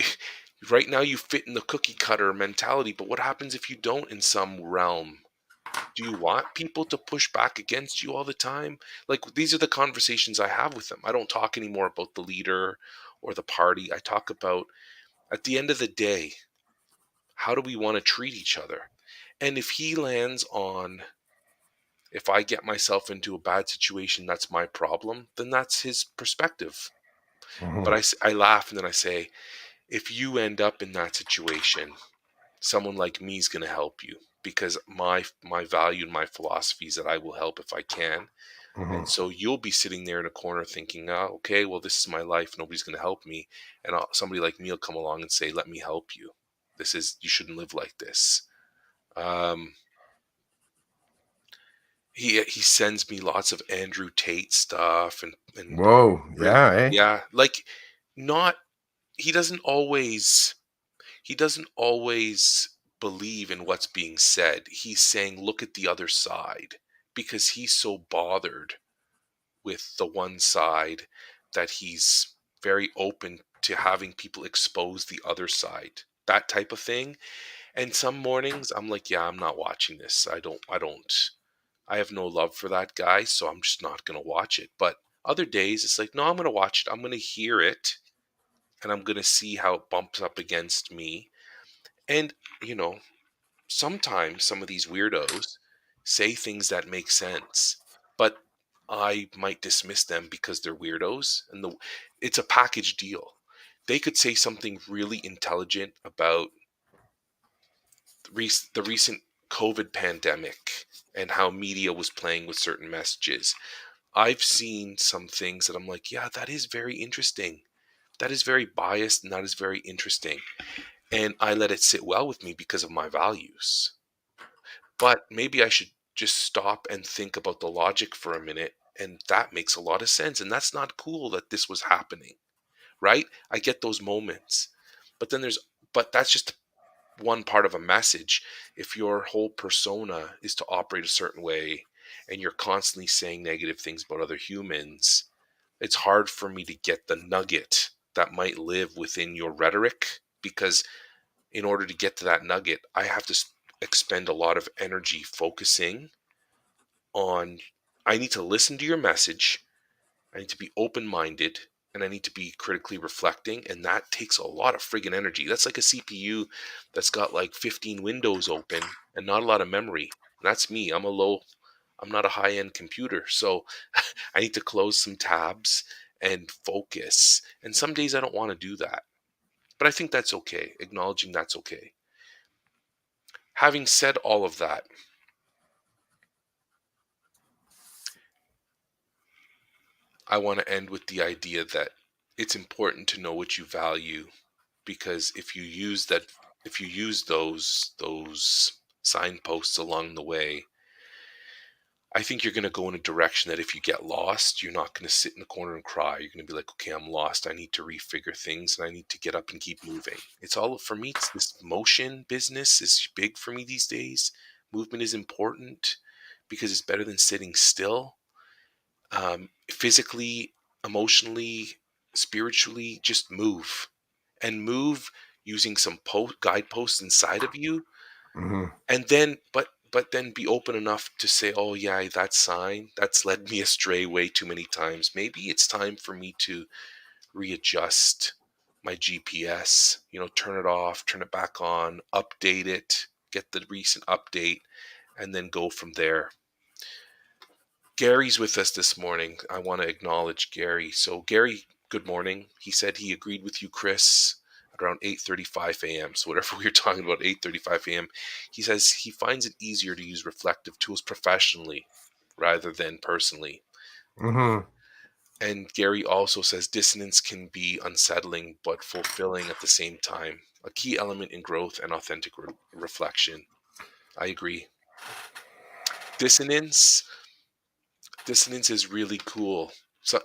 S1: right now you fit in the cookie cutter mentality, but what happens if you don't in some realm? Do you want people to push back against you all the time? Like, these are the conversations I have with them. I don't talk anymore about the leader or the party. I talk about, at the end of the day, how do we want to treat each other? And if he lands on, if I get myself into a bad situation, that's my problem, then that's his perspective. But
S2: Mhm.
S1: I laugh and then I say, if you end up in that situation, someone like me is going to help you, because my value and my philosophy is that I will help if I can. And
S2: Mhm.
S1: so you'll be sitting there in a corner thinking, oh, okay, well, this is my life. Nobody's going to help me. And somebody like me will come along and say, let me help you. You shouldn't live like this. Um, he sends me lots of Andrew Tate stuff, and
S2: Whoa.
S1: really,
S2: Yeah, eh?
S1: yeah, like, not he doesn't always he doesn't always believe in what's being said. He's saying, look at the other side, because he's so bothered with the one side that he's very open to having people expose the other side. That type of thing. And some mornings I'm like, yeah, I'm not watching this. I have no love for that guy, so I'm just not going to watch it. But other days it's like, no, I'm going to watch it. I'm going to hear it, and I'm going to see how it bumps up against me. And, you know, sometimes some of these weirdos say things that make sense, but I might dismiss them because they're weirdos, and it's a package deal. They could say something really intelligent about the recent COVID pandemic and how media was playing with certain messages. I've seen some things that I'm like, yeah, that is very interesting. That is very biased and that is very interesting. And I let it sit well with me because of my values. But maybe I should just stop and think about the logic for a minute. And that makes a lot of sense. And that's not cool that this was happening, right? I get those moments. But but that's just one part of a message. If your whole persona is to operate a certain way, and you're constantly saying negative things about other humans, it's hard for me to get the nugget that might live within your rhetoric, because in order to get to that nugget, I have to expend a lot of energy focusing on, I need to listen to your message, I need to be open-minded, and I need to be critically reflecting, and that takes a lot of friggin' energy. That's like a CPU that's got like 15 windows open and not a lot of memory. And that's me. I'm not a high-end computer, so I need to close some tabs and focus. And some days I don't want to do that. But I think that's okay, acknowledging that's okay. Having said all of that, I want to end with the idea that it's important to know what you value, because if you use those signposts along the way, I think you're going to go in a direction that if you get lost, you're not going to sit in the corner and cry. You're going to be like, okay, I'm lost. I need to refigure things and I need to get up and keep moving. It's all, for me, it's this motion business is big for me these days. Movement is important because it's better than sitting still. Physically, emotionally, spiritually, just move and move using some guideposts inside of you, and then but then be open enough to say, oh yeah, that sign that's led me astray way too many times. Maybe it's time for me to readjust my GPS, turn it off, turn it back on, update it, get the recent update, and then go from there. Gary's with us this morning. I want to acknowledge Gary. So Gary, good morning. He said he agreed with you, Chris, at around 8:35 a.m. So whatever we were talking about, 8:35 a.m. He says he finds it easier to use reflective tools professionally rather than personally. And Gary also says dissonance can be unsettling but fulfilling at the same time. A key element in growth and authentic reflection. I agree. Dissonance is really cool. So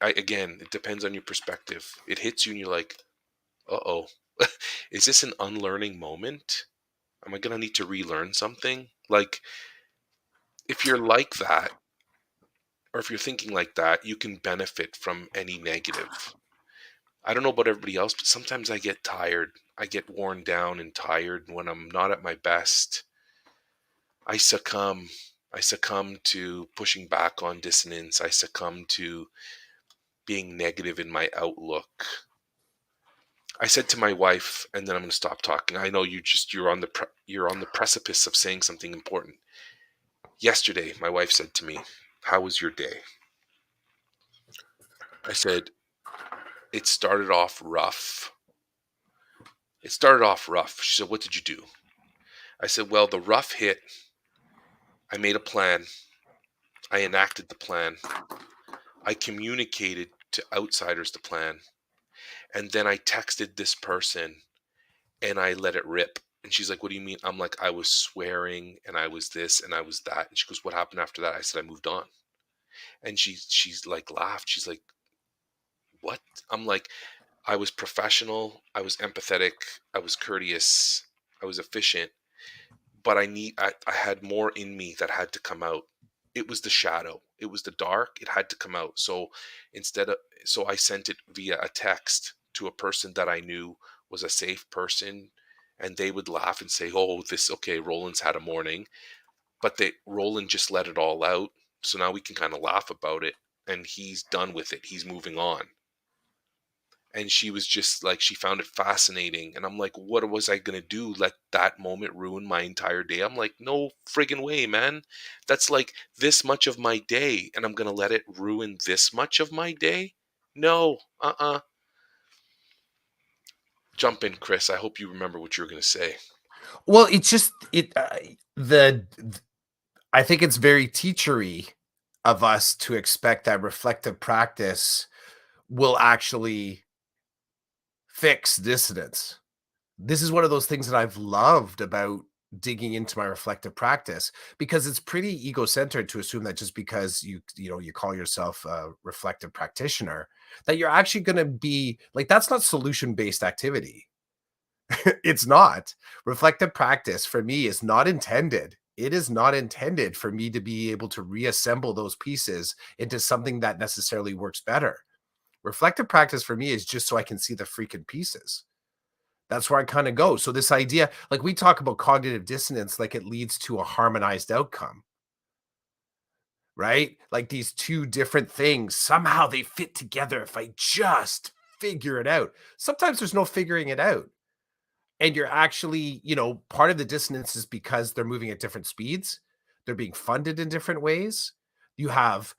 S1: again, it depends on your perspective. It hits you and you're like, uh-oh, is this an unlearning moment? Am I going to need to relearn something? Like, if you're like that, or if you're thinking like that, you can benefit from any negative. I don't know about everybody else, but sometimes I get tired. I get worn down and tired when I'm not at my best. I succumb to pushing back on dissonance. I succumb to being negative in my outlook. I said to my wife, and then I'm going to stop talking. I know you're on the precipice of saying something important. Yesterday, my wife said to me, "How was your day?" I said, "It started off rough." She said, "What did you do?" I said, "Well, the rough hit. I made a plan. I enacted the plan. I communicated to outsiders the plan. And then I texted this person and I let it rip." And she's like, "What do you mean?" I'm like, "I was swearing and I was this and I was that." And she goes, "What happened after that?" I said, "I moved on." And she's like laughed. She's like, "What?" I'm like, "I was professional. I was empathetic. I was courteous. I was efficient. But I had more in me that had to come out. It was the shadow. It was the dark. It had to come out. So I sent it via a text to a person that I knew was a safe person, and they would laugh and say, "Oh, okay, Roland's had a morning." But Roland just let it all out. So now we can kind of laugh about it, and he's done with it. He's moving on. And she was just like, she found it fascinating. And I'm like, what was I going to do? Let that moment ruin my entire day? I'm like, no friggin' way, man. That's like this much of my day. And I'm going to let it ruin this much of my day? No, Jump in, Chris. I hope you remember what you were going to say.
S2: Well, it's just, I think it's very teachery of us to expect that reflective practice will actually fix dissonance. This is one of those things that I've loved about digging into my reflective practice, because it's pretty ego-centered to assume that just because you call yourself a reflective practitioner, that you're actually going to be like, that's not solution-based activity. It's not. Reflective practice for me is not intended it is not intended for me to be able to reassemble those pieces into something that necessarily works better. Reflective practice for me is just so I can see the freaking pieces. That's where I kind of go. So this idea, like we talk about cognitive dissonance, like it leads to a harmonized outcome, right? Like these two different things, somehow they fit together if I just figure it out. Sometimes there's no figuring it out. And you're actually, part of the dissonance is because they're moving at different speeds. They're being funded in different ways. You have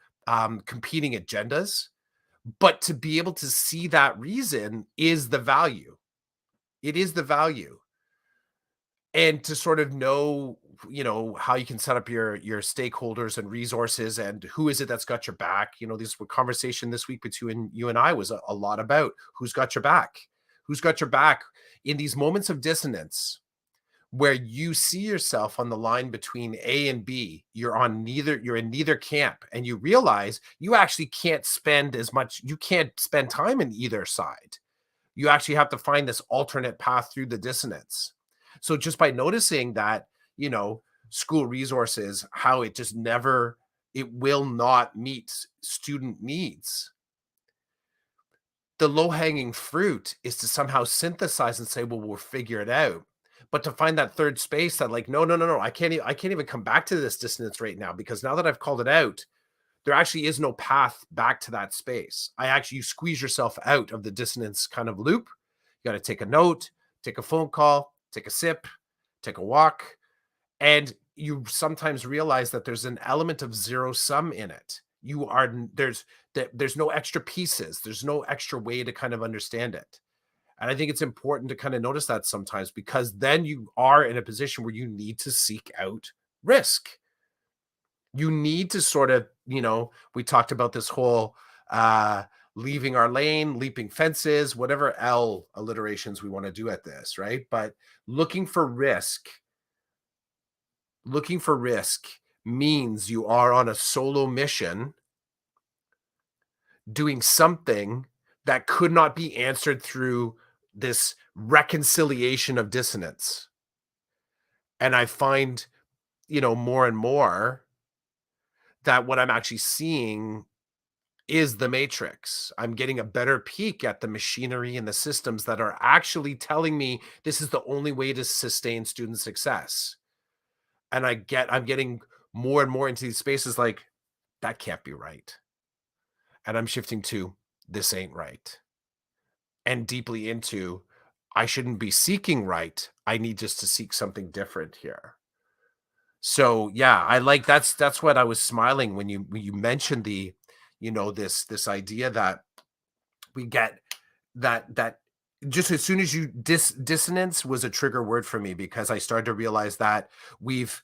S2: competing agendas. But to be able to see that reason is the value. It is the value. And to sort of know, how you can set up your stakeholders and resources and who is it that's got your back. This conversation this week between you and I was a lot about who's got your back. Who's got your back in these moments of dissonance where you see yourself on the line between A and B. You're in neither camp, and you realize you actually can't spend time in either side. You actually have to find this alternate path through the dissonance. So just by noticing that, school resources, how it will not meet student needs. The low-hanging fruit is to somehow synthesize and say, well, we'll figure it out. But to find that third space that like, no, I can't even come back to this dissonance right now, because now that I've called it out, there actually is no path back to that space. You squeeze yourself out of the dissonance kind of loop. You got to take a note, take a phone call, take a sip, take a walk. And you sometimes realize that there's an element of zero sum in it. There's no extra pieces. There's no extra way to kind of understand it. And I think it's important to kind of notice that sometimes, because then you are in a position where you need to seek out risk. You need to sort of, we talked about this whole leaving our lane, leaping fences, whatever L alliterations we want to do at this, right? But looking for risk means you are on a solo mission doing something that could not be answered through this reconciliation of dissonance. And I find, more and more that what I'm actually seeing is the matrix. I'm getting a better peek at the machinery and the systems that are actually telling me this is the only way to sustain student success. And I'm getting more and more into these spaces like, that can't be right. And I'm shifting to, this ain't right. And deeply into, I shouldn't be seeking right. I need just to seek something different here. So yeah, I like that's what I was smiling when you mentioned the, this idea that we get that just as soon as dissonance was a trigger word for me, because I started to realize that we've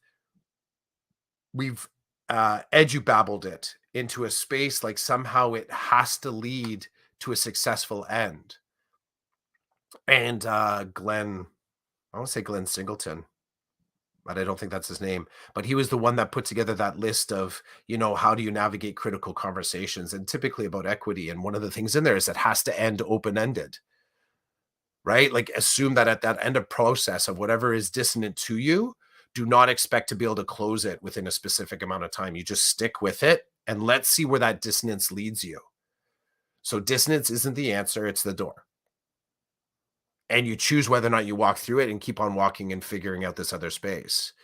S2: edubabbled it into a space like somehow it has to lead to a successful end. And I want to say Glenn Singleton, but I don't think that's his name. But he was the one that put together that list of, how do you navigate critical conversations, and typically about equity. And one of the things in there is it has to end open-ended, right? Like assume that at that end of process of whatever is dissonant to you, do not expect to be able to close it within a specific amount of time. You just stick with it and let's see where that dissonance leads you. So dissonance isn't the answer, it's the door. And you choose whether or not you walk through it and keep on walking and figuring out this other space.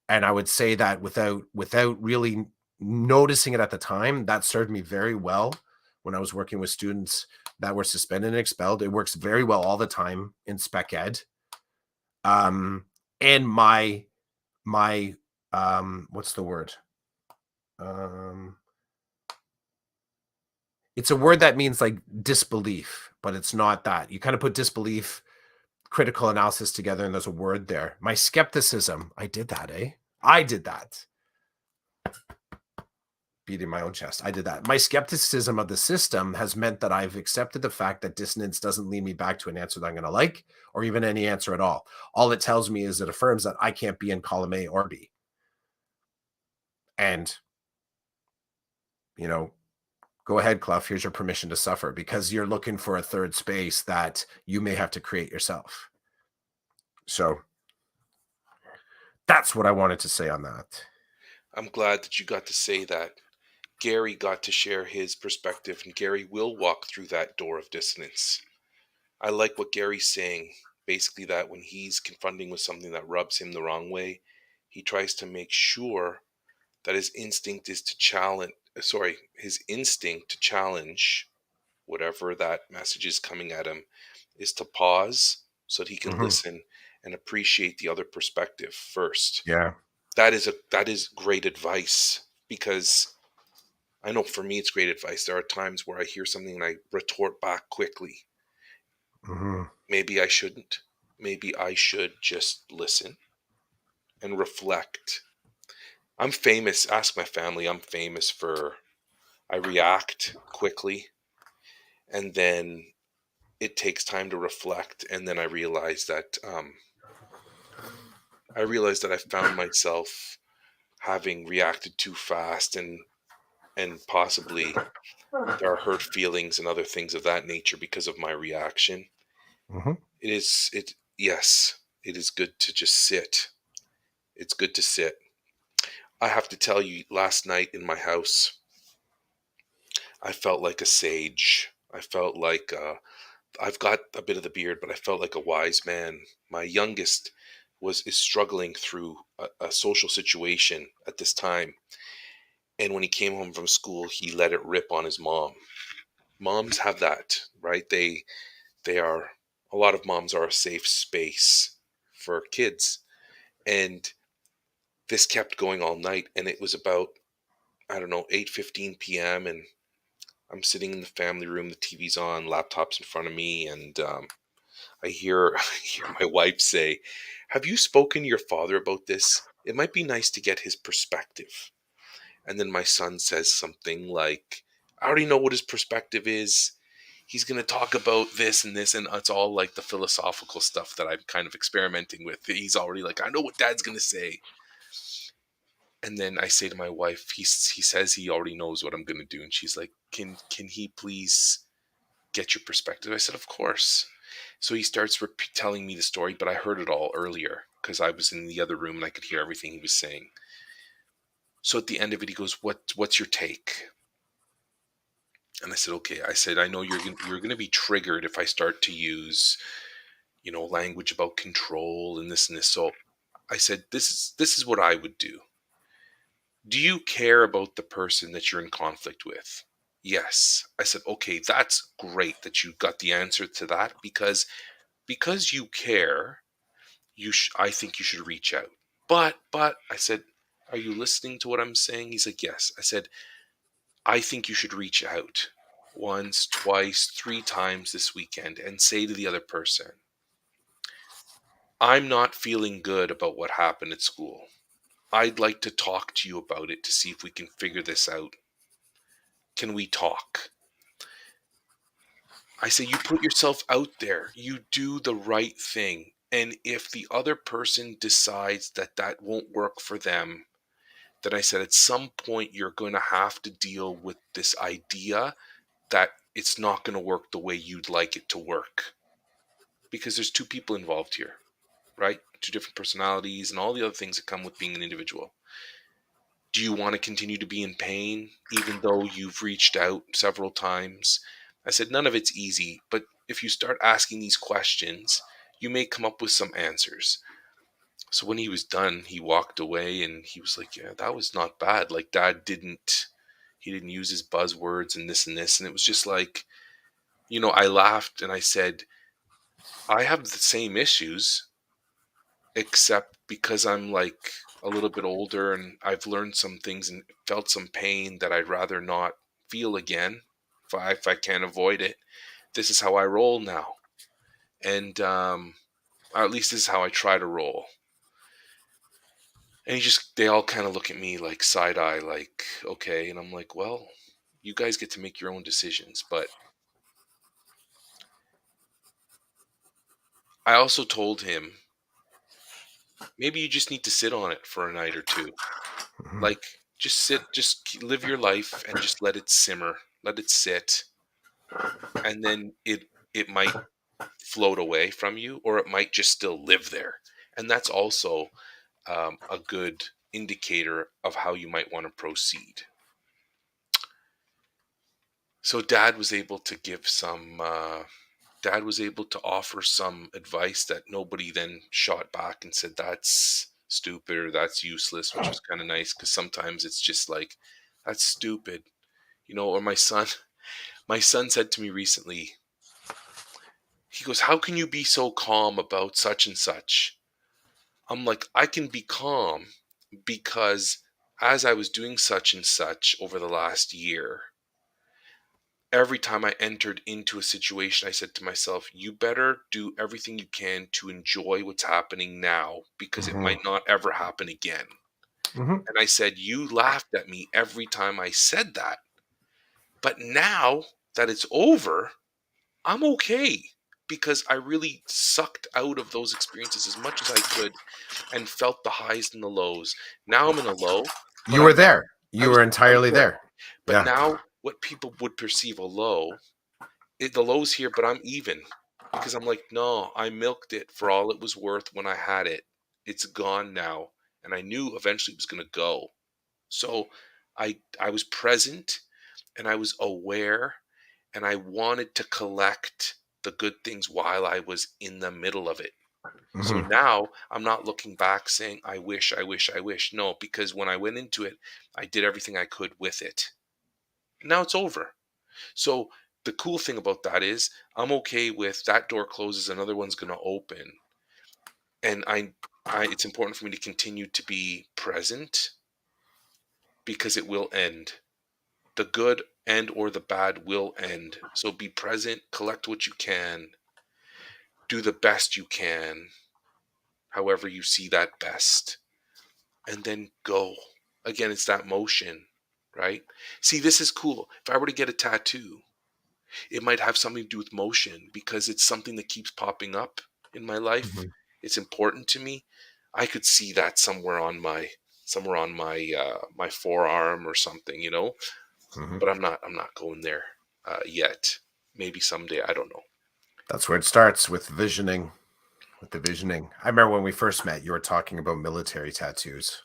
S2: And I would say that without really noticing it at the time, that served me very well when I was working with students that were suspended and expelled. It works very well all the time in spec ed. And my what's the word? It's a word that means like disbelief, but it's not that. You kind of put disbelief, critical analysis together, and there's a word there. My skepticism. I did that, eh? I did that. Beating my own chest. I did that. My skepticism of the system has meant that I've accepted the fact that dissonance doesn't lead me back to an answer that I'm going to like, or even any answer at all. All it tells me is it affirms that I can't be in column A or B. And, go ahead, Clough. Here's your permission to suffer, because you're looking for a third space that you may have to create yourself. So That's what I wanted to say on that.
S1: I'm glad that you got to say that. Gary got to share his perspective, and Gary will walk through that door of dissonance. I like what Gary's saying. Basically, that when he's confronting with something that rubs him the wrong way, he tries to make sure that his instinct is to challenge, his instinct to challenge whatever that message is coming at him is to pause so that he can
S2: Mhm.
S1: listen and appreciate the other perspective first.
S2: Yeah.
S1: That is great advice, because I know for me it's great advice. There are times where I hear something and I retort back quickly.
S2: Mhm.
S1: Maybe I shouldn't. Maybe I should just listen and reflect. I'm famous, ask my family, I'm famous for I react quickly, and then it takes time to reflect, and then I realized that I found myself having reacted too fast, and possibly there are hurt feelings and other things of that nature because of my reaction.
S2: Mhm.
S1: Yes, it is good to just sit. It's good to sit. I have to tell you, last night in my house, I felt like a sage. I felt like I've got a bit of the beard, but I felt like a wise man. My youngest is struggling through a social situation at this time, and when he came home from school, he let it rip on his mom. Moms have that, right? They are a lot of moms are a safe space for kids, and this kept going all night, and it was about, I don't know, 8:15 p.m., and I'm sitting in the family room, the TV's on, laptops in front of me, and I hear I hear my wife say, "Have you spoken to your father about this? It might be nice to get his perspective." And then my son says something like, "I already know what his perspective is. He's going to talk about this and this," and it's all like the philosophical stuff that I'm kind of experimenting with. He's already like, "I know what dad's going to say." And then I say to my wife, he says he already knows what I'm going to do, and she's like, "Can he please get your perspective?" I said, "Of course." So he starts telling me the story, but I heard it all earlier because I was in the other room and I could hear everything he was saying. So at the end of it, he goes, "What's your take?" And I said, "Okay." I said, "I know you're gonna be triggered if I start to use, language about control and this and this." So I said, "This is what I would do. Do you care about the person that you're in conflict with?" "Yes." I said, "Okay, that's great that you got the answer to that, because you care, I think you should reach out." But I said, "Are you listening to what I'm saying?" He's like, "Yes." I said, "I think you should reach out once, twice, three times this weekend and say to the other person, 'I'm not feeling good about what happened at school. I'd like to talk to you about it to see if we can figure this out. Can we talk?'" I say, "You put yourself out there, you do the right thing. And if the other person decides that that won't work for them, then," I said, "at some point you're going to have to deal with this idea that it's not going to work the way you'd like it to work. Because there's two people involved here, right? Two different personalities and all the other things that come with being an individual. Do you want to continue to be in pain even though you've reached out several times?" I said, "None of it's easy, but if you start asking these questions, you may come up with some answers." So when he was done, he walked away and he was like, "Yeah, that was not bad. Like, dad he didn't use his buzzwords and this and this." And it was just like, I laughed and I said, "I have the same issues, except because I'm like a little bit older and I've learned some things and felt some pain that I'd rather not feel again if I can't avoid it. This is how I roll now." And or at least this is how I try to roll. And they all kind of look at me like side eye, like, "Okay." And I'm like, "Well, you guys get to make your own decisions." But I also told him, maybe you just need to sit on it for a night or two.
S2: Mhm.
S1: Like, just sit, just live your life and just let it simmer, let it sit. And then it might float away from you, or it might just still live there. And that's also a good indicator of how you might want to proceed. So Dad was able to give some. Dad was able to offer some advice that nobody then shot back and said that's stupid or that's useless, which was kind of nice because sometimes it's just like that's stupid, Or my son said to me recently, he goes, "How can you be so calm about such and such?" I'm like, I can be calm because as I was doing such and such over the last year, every time I entered into a situation, I said to myself, you better do everything you can to enjoy what's happening now because it
S2: Mm-hmm.
S1: might not ever happen again.
S2: Mm-hmm.
S1: And I said, you laughed at me every time I said that. But now that it's over, I'm okay because I really sucked out of those experiences as much as I could and felt the highs and the lows. Now I'm in a low, but
S2: You were there.
S1: I
S2: You
S1: was
S2: were
S1: I was
S2: entirely
S1: there.
S2: there.
S1: But
S2: Yeah.
S1: now what people would perceive a low, the low's here, but I'm even because I'm like, no, I milked it for all it was worth when I had it. It's gone now, and I knew eventually it was going to go. So I was present and I was aware and I wanted to collect the good things while I was in the middle of it. So
S2: Mm-hmm.
S1: now I'm not looking back saying, I wish, I wish, I wish. No, because when I went into it, I did everything I could with it. Now it's over. So the cool thing about that is I'm okay with that door closes, another one's going to open. And it's important for me to continue to be present because it will end. The good and or the bad will end. So be present, collect what you can, do the best you can, however you see that best, and then go. Again, it's that motion, right? See, this is cool. If I were to get a tattoo, it might have something to do with motion because it's something that keeps popping up in my life.
S2: Mm-hmm.
S1: It's important to me. I could see that somewhere on my my forearm or something,
S2: Mm-hmm.
S1: but I'm not going there yet. Maybe someday, I don't know.
S2: That's where it starts with visioning. With the visioning. I remember when we first met, you were talking about military tattoos.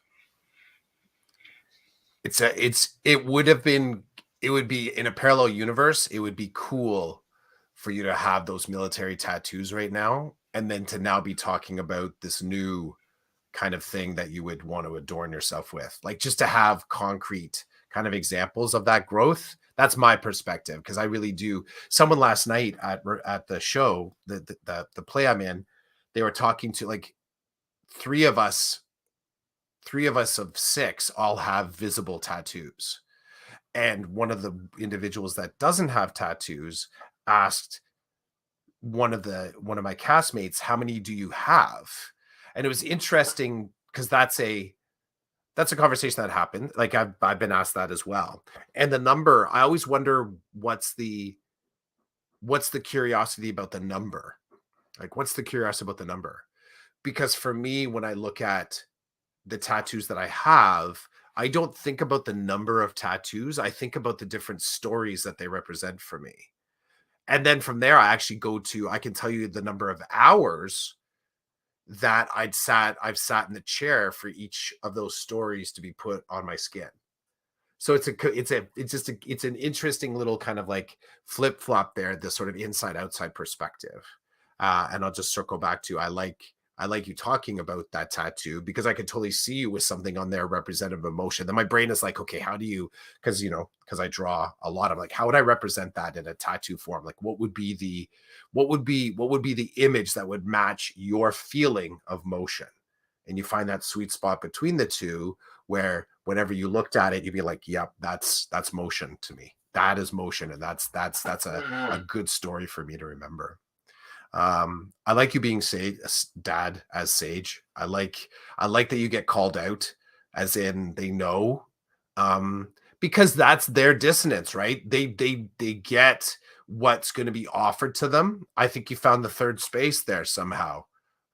S2: It would have been, it would be in a parallel universe. It would be cool for you to have those military tattoos right now, and then to now be talking about this new kind of thing that you would want to adorn yourself with, like just to have concrete kind of examples of that growth. That's my perspective because I really do. Someone last night at the show, the play I'm in, they were talking to like three of us, three of us of six all have visible tattoos. And one of the individuals that doesn't have tattoos asked one of my castmates, how many do you have? And it was interesting because that's a conversation that happened. Like I've been asked that as well. And the number, I always wonder what's the curiosity about the number? Like what's the curiosity about the number? Because for me, when I look at the tattoos that I have, I don't think about the number of tattoos. I think about the different stories that they represent for me. And then from there, I actually I can tell you the number of hours that I've sat in the chair for each of those stories to be put on my skin. So it's an interesting little kind of like flip flop there, this sort of inside outside perspective. And I'll just circle back to I like you talking about that tattoo because I could totally see you with something on there representative of emotion. Then my brain is like, okay, how do you, because I draw a lot. I'm like, how would I represent that in a tattoo form? Like what would be the image that would match your feeling of motion? And you find that sweet spot between the two where whenever you looked at it, you'd be like, yep, that's motion to me. That is motion. And that's a good story for me to remember. I like you being dad as Sage. I like that you get called out as in they know. Because that's their dissonance, right? They get what's going to be offered to them. I think you found the third space there somehow,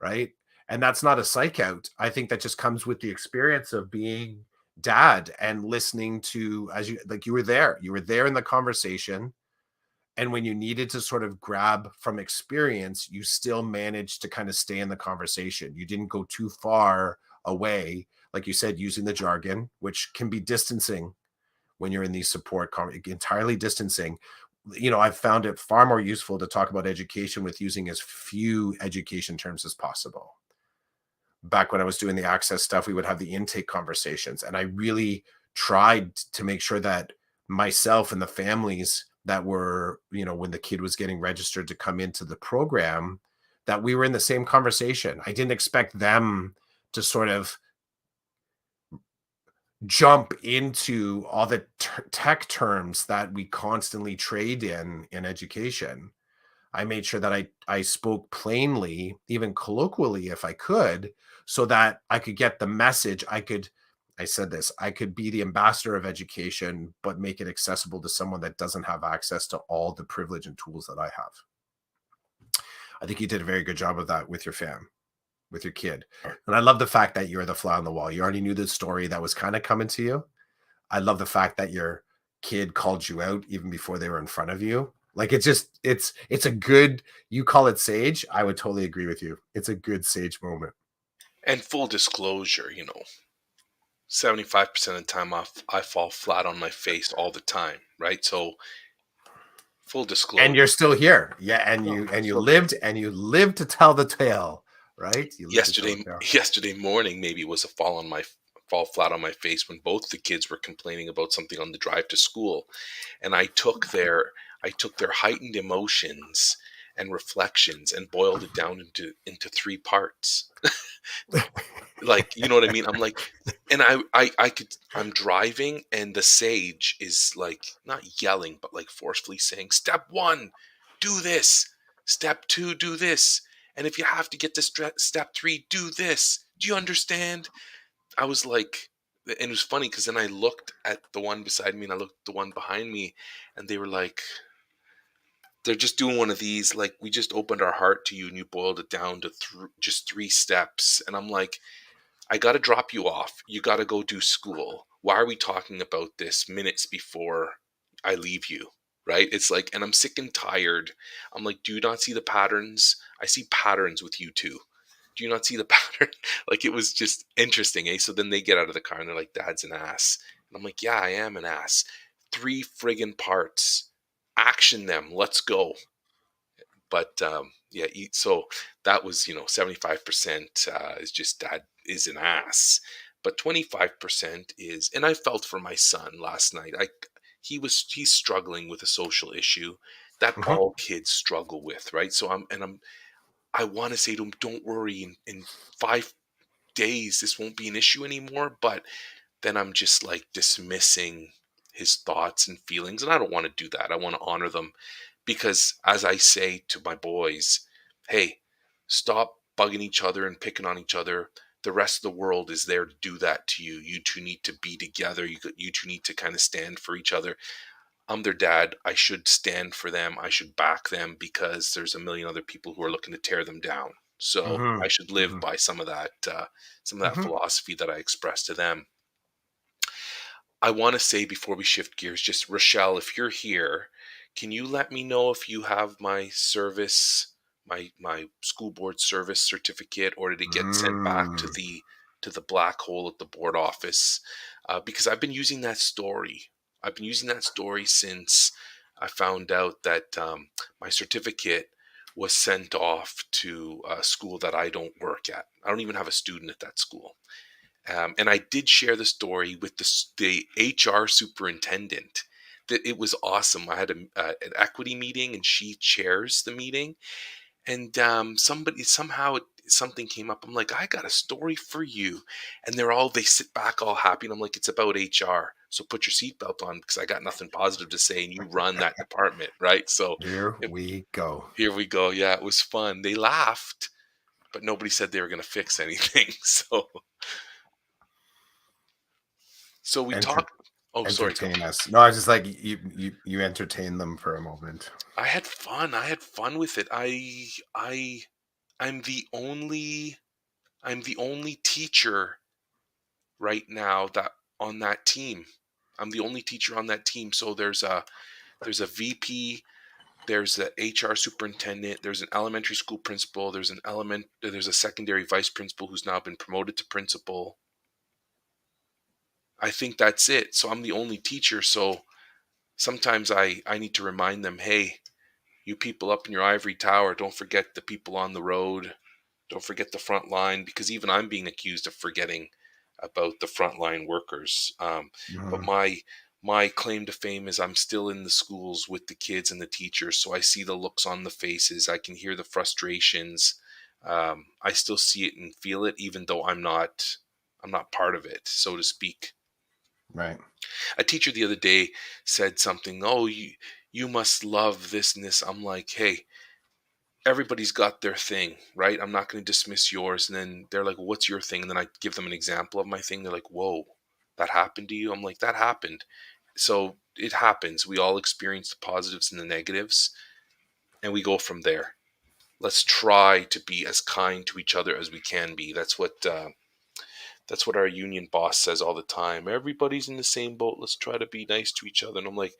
S2: right? And that's not a psych out. I think that just comes with the experience of being dad and listening to, as you like, you were there in the conversation, and when you needed to sort of grab from experience, you still managed to kind of stay in the conversation. You didn't go too far away, like you said, using the jargon, which can be distancing when you're in these support, entirely distancing. I've found it far more useful to talk about education with using as few education terms as possible. Back when I was doing the access stuff, we would have the intake conversations, and I really tried to make sure that myself and the families that were, when the kid was getting registered to come into the program, that we were in the same conversation. I didn't expect them to sort of jump into all the tech terms that we constantly trade in education. I made sure that I spoke plainly, even colloquially if I could, so that I could get the message. I said this, I could be the ambassador of education, but make it accessible to someone that doesn't have access to all the privilege and tools that I have. I think you did a very good job of that with your with your kid. And I love the fact that you're the fly on the wall. You already knew the story that was kind of coming to you. I love the fact that your kid called you out even before they were in front of you. Like, it's a good, you call it sage. I would totally agree with you. It's a good sage moment.
S1: And full disclosure, 75% of the time I fall flat on my face all the time, right? So full disclosure.
S2: And you're still here. Yeah, and you lived to tell the tale, right?
S1: Yesterday morning maybe was a fall flat on my face when both the kids were complaining about something on the drive to school, and I took their heightened emotions and reflections and boiled it down into three parts. Like, you know what I mean? I'm like, and I'm driving and the sage is like not yelling, but like forcefully saying, step 1, do this. Step 2, do this. And if you have to get to step 3, do this. Do you understand? I was like, and it was funny because then I looked at the one beside me and I looked at the one behind me, and they were like, they're just doing one of these, like, we just opened our heart to you and you boiled it down to just 3 steps. And I'm like, I got to drop you off. You got to go do school. Why are we talking about this minutes before I leave you? Right? It's like, and I'm sick and tired. I'm like, do you not see the patterns? I see patterns with you too. Do you not see the pattern? Like, it was just interesting, eh? So then they get out of the car and they're like, Dad's an ass. And I'm like, yeah, I am an ass. 3 friggin' parts. Action them. Let's go. But yeah, so that was 75% is just Dad is an ass, but 25% is, and I felt for my son last night. He's struggling with a social issue that all kids struggle with, right? So I want to say to him, don't worry, in 5 days this won't be an issue anymore. But then I'm just like dismissing his thoughts and feelings, and I don't want to do that. I want to honor them. Because as I say to my boys, hey, stop bugging each other and picking on each other. The rest of the world is there to do that to you. You two need to be together. You two need to kind of stand for each other. I'm their dad. I should stand for them. I should back them because there's a million other people who are looking to tear them down. So I should live by some of that philosophy that I express to them. I want to say before we shift gears, just Rochelle, if you're here, can you let me know if you have my service, my school board service certificate, or did it get sent back to the black hole at the board office? Because I've been using that story. I've been using that story since I found out that my certificate was sent off to a school that I don't work at. I don't even have a student at that school. And I did share the story with the HR superintendent. That it was awesome. I had an equity meeting, and she chairs the meeting. And something came up. I'm like, I got a story for you, and they sit back all happy, and I'm like, it's about HR. So put your seatbelt on because I got nothing positive to say, and you run that department, right? So
S2: here we go.
S1: Here we go. Yeah, it was fun. They laughed, but nobody said they were going to fix anything. So we talked. Oh, sorry.
S2: Entertain us. No, I was just like, you entertain them for a moment.
S1: I had fun. I had fun with it. I'm the only teacher right now that on that team. I'm the only teacher on that team. So there's a VP there's the HR superintendent, there's an elementary school principal, there's a secondary vice principal who's now been promoted to principal. I think that's it. So I'm the only teacher, so sometimes I need to remind them, hey, you people up in your ivory tower, don't forget the people on the road. Don't forget the front line, because even I'm being accused of forgetting about the frontline workers. But
S2: Mhm.
S1: my claim to fame is I'm still in the schools with the kids and the teachers, so I see the looks on the faces. I can hear the frustrations. I still see it and feel it, even though I'm not part of it, so to speak.
S2: Right.
S1: A teacher the other day said something. Oh, you must love this and this. I'm like, hey, everybody's got their thing, right? I'm not going to dismiss yours. And then they're like, what's your thing? And then I give them an example of my thing. They're like, whoa, that happened to you? I'm like, that happened. So it happens. We all experience the positives and the negatives, and we go from there. Let's try to be as kind to each other as we can be. That's what our union boss says all the time. Everybody's in the same boat. Let's try to be nice to each other. And I'm like,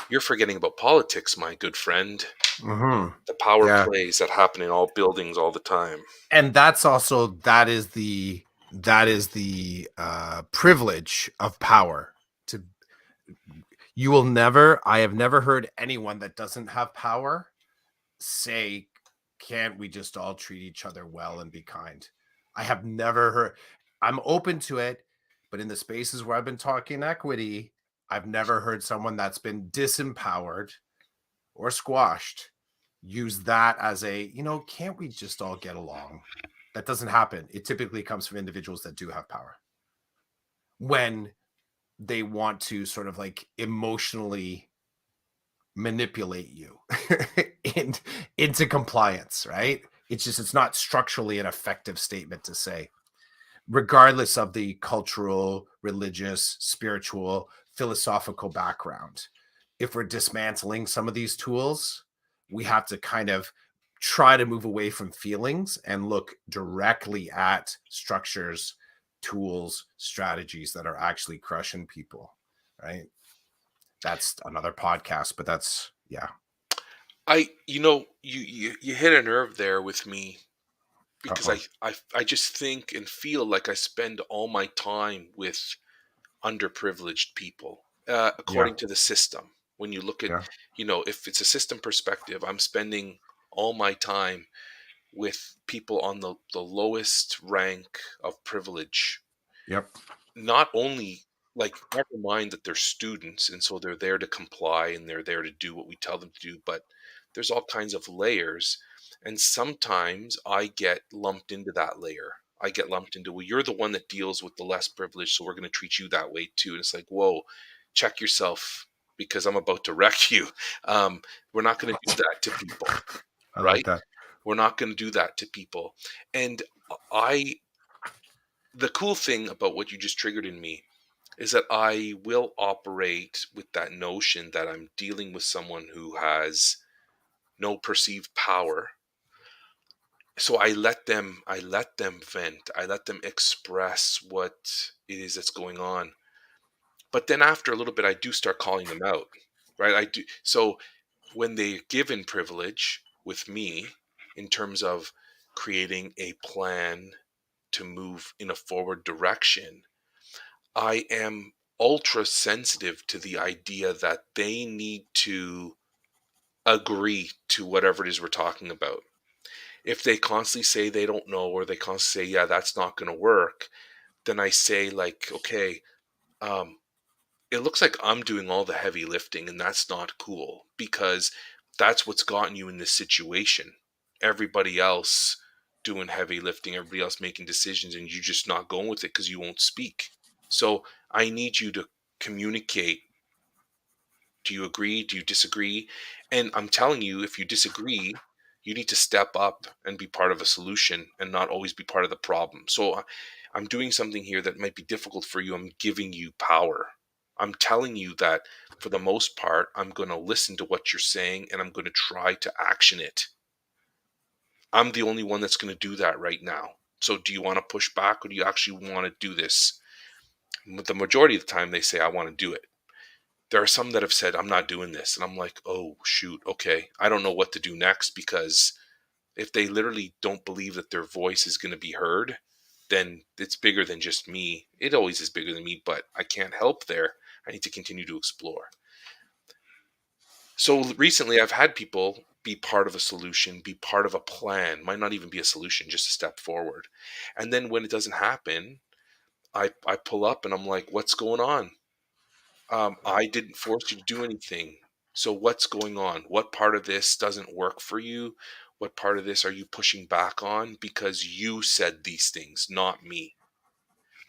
S1: you're forgetting about politics, my good friend.
S2: Mhm.
S1: The power
S2: Yeah.
S1: plays that happen in all buildings all the time.
S2: And that's also that is the privilege of power. To You will never I have never heard anyone that doesn't have power say, "Can't we just all treat each other well and be kind?" I have never heard. I'm open to it, but in the spaces where I've been talking equity, I've never heard someone that's been disempowered or squashed use that as a, can't we just all get along? That doesn't happen. It typically comes from individuals that do have power when they want to sort of like emotionally manipulate you in, into compliance, right? It's not structurally an effective statement to say, regardless of the cultural, religious, spiritual, philosophical background. If we're dismantling some of these tools, we have to kind of try to move away from feelings and look directly at structures, tools, strategies that are actually crushing people, right? That's another podcast, but that's, yeah.
S1: You hit a nerve there with me, because I,
S2: Uh-oh.
S1: I I just think and feel like I spend all my time with underprivileged people,
S2: Yeah.
S1: according to the system. When you look at,
S2: Yeah.
S1: if it's a system perspective, I'm spending all my time with people on the lowest rank of privilege.
S2: Yep.
S1: Not only, like, never mind that they're students and so they're there to comply and they're there to do what we tell them to do, but there's all kinds of layers, and sometimes I get lumped into that layer. I get lumped into, well, you're the one that deals with the less privileged, so we're going to treat you that way too. And it's like, whoa, check yourself, because I'm about to wreck you. um, we're not going to do that to people,
S2: I like
S1: right?
S2: that.
S1: We're not going to do that to people. And I the cool thing about what you just triggered in me is that I will operate with that notion that I'm dealing with someone who has no perceived power. So I let them vent. I let them express what it is that's going on. But then after a little bit I do start calling them out. Right? I do. So when they're given privilege with me, in terms of creating a plan to move in a forward direction, I am ultra sensitive to the idea that they need to agree to whatever it is we're talking about. If they constantly say they don't know, or they constantly say, yeah, that's not going to work, then I say, like, okay, um, it looks like I'm doing all the heavy lifting, and that's not cool, because that's what's gotten you in this situation. Everybody else doing heavy lifting, everybody else making decisions, and you just not going with it because you won't speak. So I need you to communicate. Do you agree? Do you disagree? And I'm telling you, if you disagree, you need to step up and be part of a solution and not always be part of the problem. So I'm doing something here that might be difficult for you. I'm giving you power. I'm telling you that for the most part, I'm going to listen to what you're saying and I'm going to try to action it. I'm the only one that's going to do that right now. So do you want to push back, or do you actually want to do this? The majority of the time they say, I want to do it. There are some that have said, I'm not doing this. And I'm like, oh, shoot. Okay. I don't know what to do next, because if they literally don't believe that their voice is going to be heard, then it's bigger than just me. It always is bigger than me, but I can't help there. I need to continue to explore. So recently I've had people be part of a solution, be part of a plan, might not even be a solution, just a step forward. And then when it doesn't happen, I pull up and I'm like, what's going on? I didn't force you to do anything. So what's going on? What part of this doesn't work for you? What part of this are you pushing back on because you said these things, not me?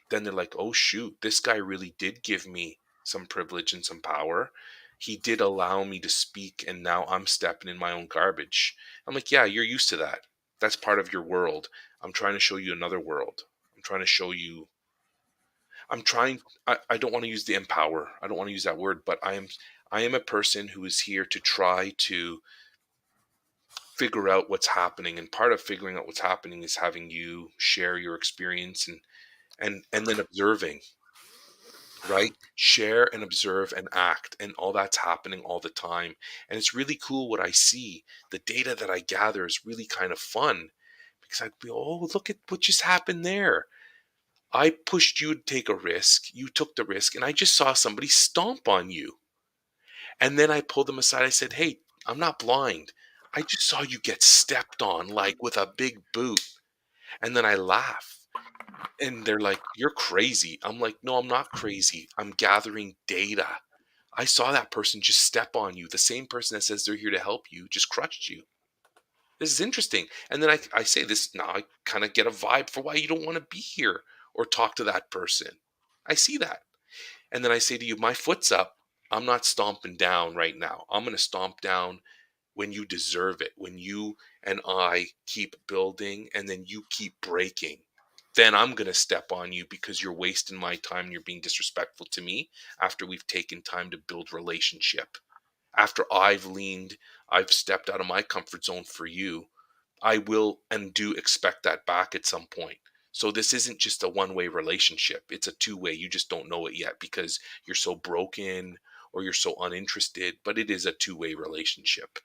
S1: Then they're like, oh, shoot, this guy really did give me some privilege and some power. He did allow me to speak, and now I'm stepping in my own garbage. I'm like, yeah, you're used to that. That's part of your world. I'm trying to show you another world. I'm trying to show you I don't want to use the empower. I don't want to use that word, but I am a person who is here to try to figure out what's happening. And part of figuring out what's happening is having you share your experience, and then observing, right? Share and observe and act, and all that's happening all the time. And it's really cool what I see. The data that I gather is really kind of fun, because I'd be, oh, look at what just happened there. I pushed you to take a risk. You took the risk, and I just saw somebody stomp on you. And then I pulled them aside. I said, hey, I'm not blind. I just saw you get stepped on, like with a big boot. And then I laugh. And they're like, you're crazy. I'm like, no, I'm not crazy. I'm gathering data. I saw that person just step on you. The same person that says they're here to help you just crushed you. This is interesting. And then I say this, now I kind of get a vibe for why you don't want to be here or talk to that person. I see that. And then I say to you, my foot's up. I'm not stomping down right now. I'm going to stomp down when you deserve it, when you and I keep building and then you keep breaking. Then I'm going to step on you because you're wasting my time and you're being disrespectful to me after we've taken time to build relationship. After I've stepped out of my comfort zone for you, I will and do expect that back at some point. So this isn't just a one-way relationship. It's a two-way. You just don't know it yet because you're so broken or you're so uninterested, but it is a two-way relationship.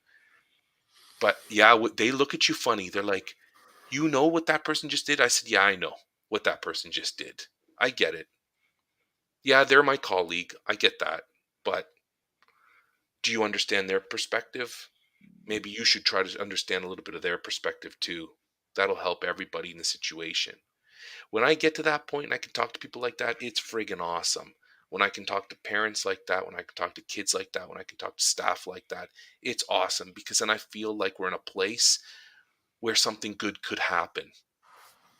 S1: But yeah, they look at you funny. They're like, you know what that person just did? I said, yeah, I know what that person just did. I get it. Yeah, they're my colleague. I get that. But do you understand their perspective? Maybe you should try to understand a little bit of their perspective too. That'll help everybody in the situation. When I get to that point and I can talk to people like that, it's friggin' awesome. When I can talk to parents like that, when I can talk to kids like that, when I can talk to staff like that, it's awesome because then I feel like we're in a place where something good could happen.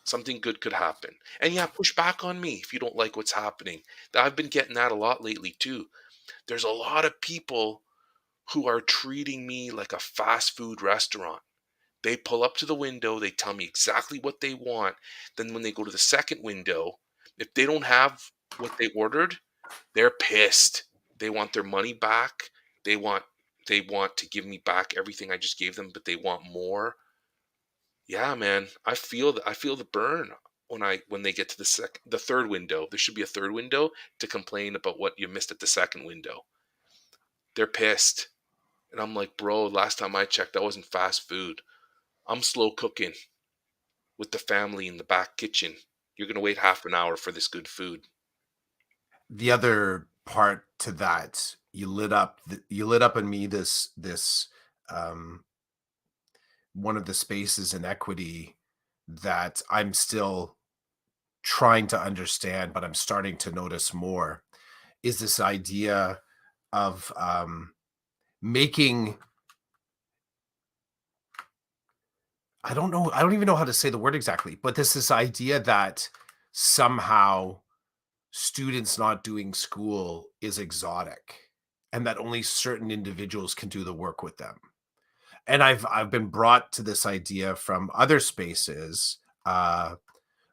S1: Something good could happen. And yeah, push back on me if you don't like what's happening. I've been getting that a lot lately too. There's a lot of people who are treating me like a fast food restaurant. They pull up to the window, they tell me exactly what they want. Then when they go to the second window, if they don't have what they ordered, they're pissed. They want their money back. They want they want to give me back everything I just gave them, but they want more. Yeah, man, I feel the burn when they get to the third window. There should be a third window to complain about what you missed at the second window. They're pissed. And I'm like, bro, last time I checked, that wasn't fast food. I'm slow cooking with the family in the back kitchen. You're going to wait half an hour for this good food.
S2: The other part to that, you lit up in me this um one of the spaces in equity that I'm still trying to understand, but I'm starting to notice more, is this idea of making, I don't know, I don't even know how to say the word exactly, but this idea that somehow students not doing school is exotic and that only certain individuals can do the work with them. And I've been brought to this idea from other spaces,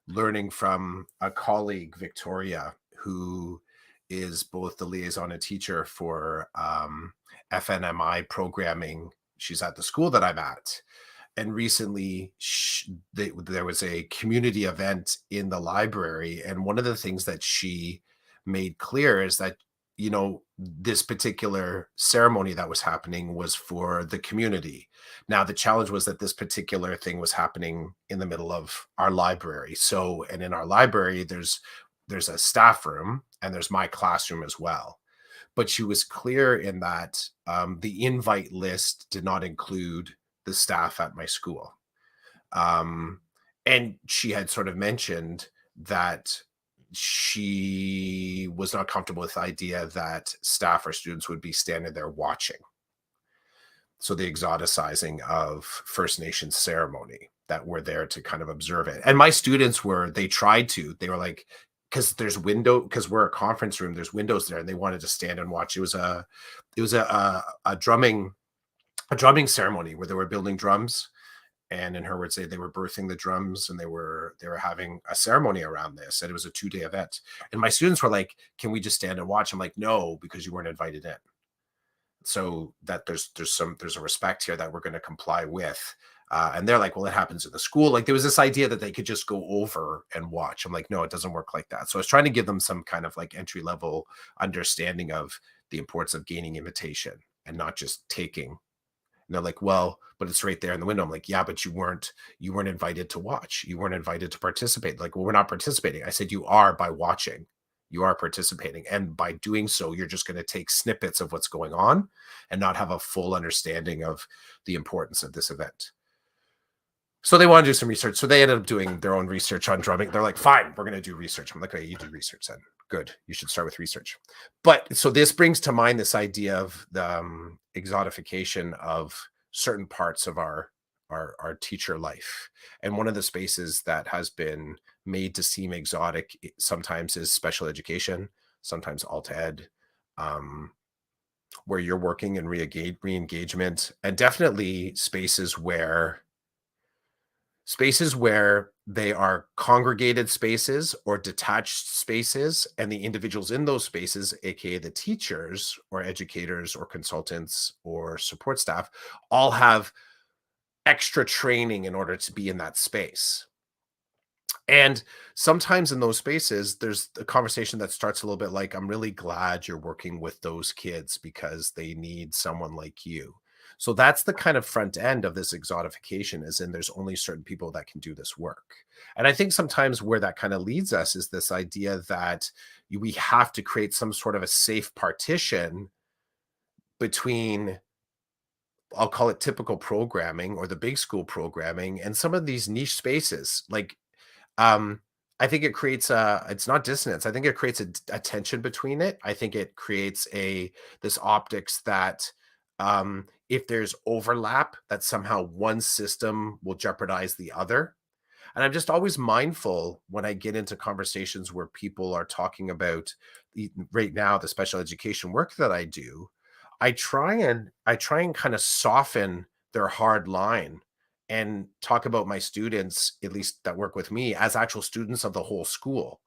S2: learning from a colleague, Victoria, who is both the liaison and teacher for FNMI programming. She's at the school that I'm at. And recently, there was a community event in the library. And one of the things that she made clear is that this particular ceremony that was happening was for the community. Now, the challenge was that this particular thing was happening in the middle of our library. So, and in our library, there's a staff room and there's my classroom as well. But she was clear in that the invite list did not include the staff at my school. And she had sort of mentioned that she was not comfortable with the idea that staff or students would be standing there watching. So the exoticizing of First Nations ceremony, that we're there to kind of observe it. And my students they were like, because we're a conference room, there's windows there, and they wanted to stand and watch. It was a drumming ceremony where they were building drums. And in her words, they were birthing the drums, and they were having a ceremony around this, and it was a 2-day event. And my students were like, "Can we just stand and watch?" I'm like, "No, because you weren't invited in." So that there's a respect here that we're going to comply with. And they're like, "Well, it happens in the school." Like there was this idea that they could just go over and watch. I'm like, "No, it doesn't work like that." So I was trying to give them some kind of like entry level understanding of the importance of gaining invitation and not just taking. And they're like, "Well, but it's right there in the window." I'm like, "Yeah, but you weren't invited to watch. You weren't invited to participate." Like, "Well, we're not participating." I said, "You are by watching. You are participating. And by doing so, you're just going to take snippets of what's going on and not have a full understanding of the importance of this event." So they want to do some research. So they ended up doing their own research on drumming. They're like, "Fine, we're going to do research." I'm like, "Okay, you do research then. Good. You should start with research." But so this brings to mind this idea of the exotification of certain parts of our teacher life. And one of the spaces that has been made to seem exotic sometimes is special education, sometimes alt ed, where you're working in re-engagement, and definitely spaces where they are congregated spaces or detached spaces, and the individuals in those spaces, aka the teachers or educators or consultants or support staff, all have extra training in order to be in that space. And sometimes in those spaces, there's a conversation that starts a little bit like, "I'm really glad you're working with those kids because they need someone like you." So that's the kind of front end of this exotification, is in there's only certain people that can do this work. And I think sometimes where that kind of leads us is this idea that we have to create some sort of a safe partition between, I'll call it typical programming or the big school programming, and some of these niche spaces. Like, um, I think it creates it's not dissonance. I think it creates a tension between it. I think it creates this optics that if there's overlap, that somehow one system will jeopardize the other. And I'm just always mindful when I get into conversations where people are talking about right now the special education work that I do. I try and kind of soften their hard line and talk about my students, at least that work with me, as actual students of the whole school.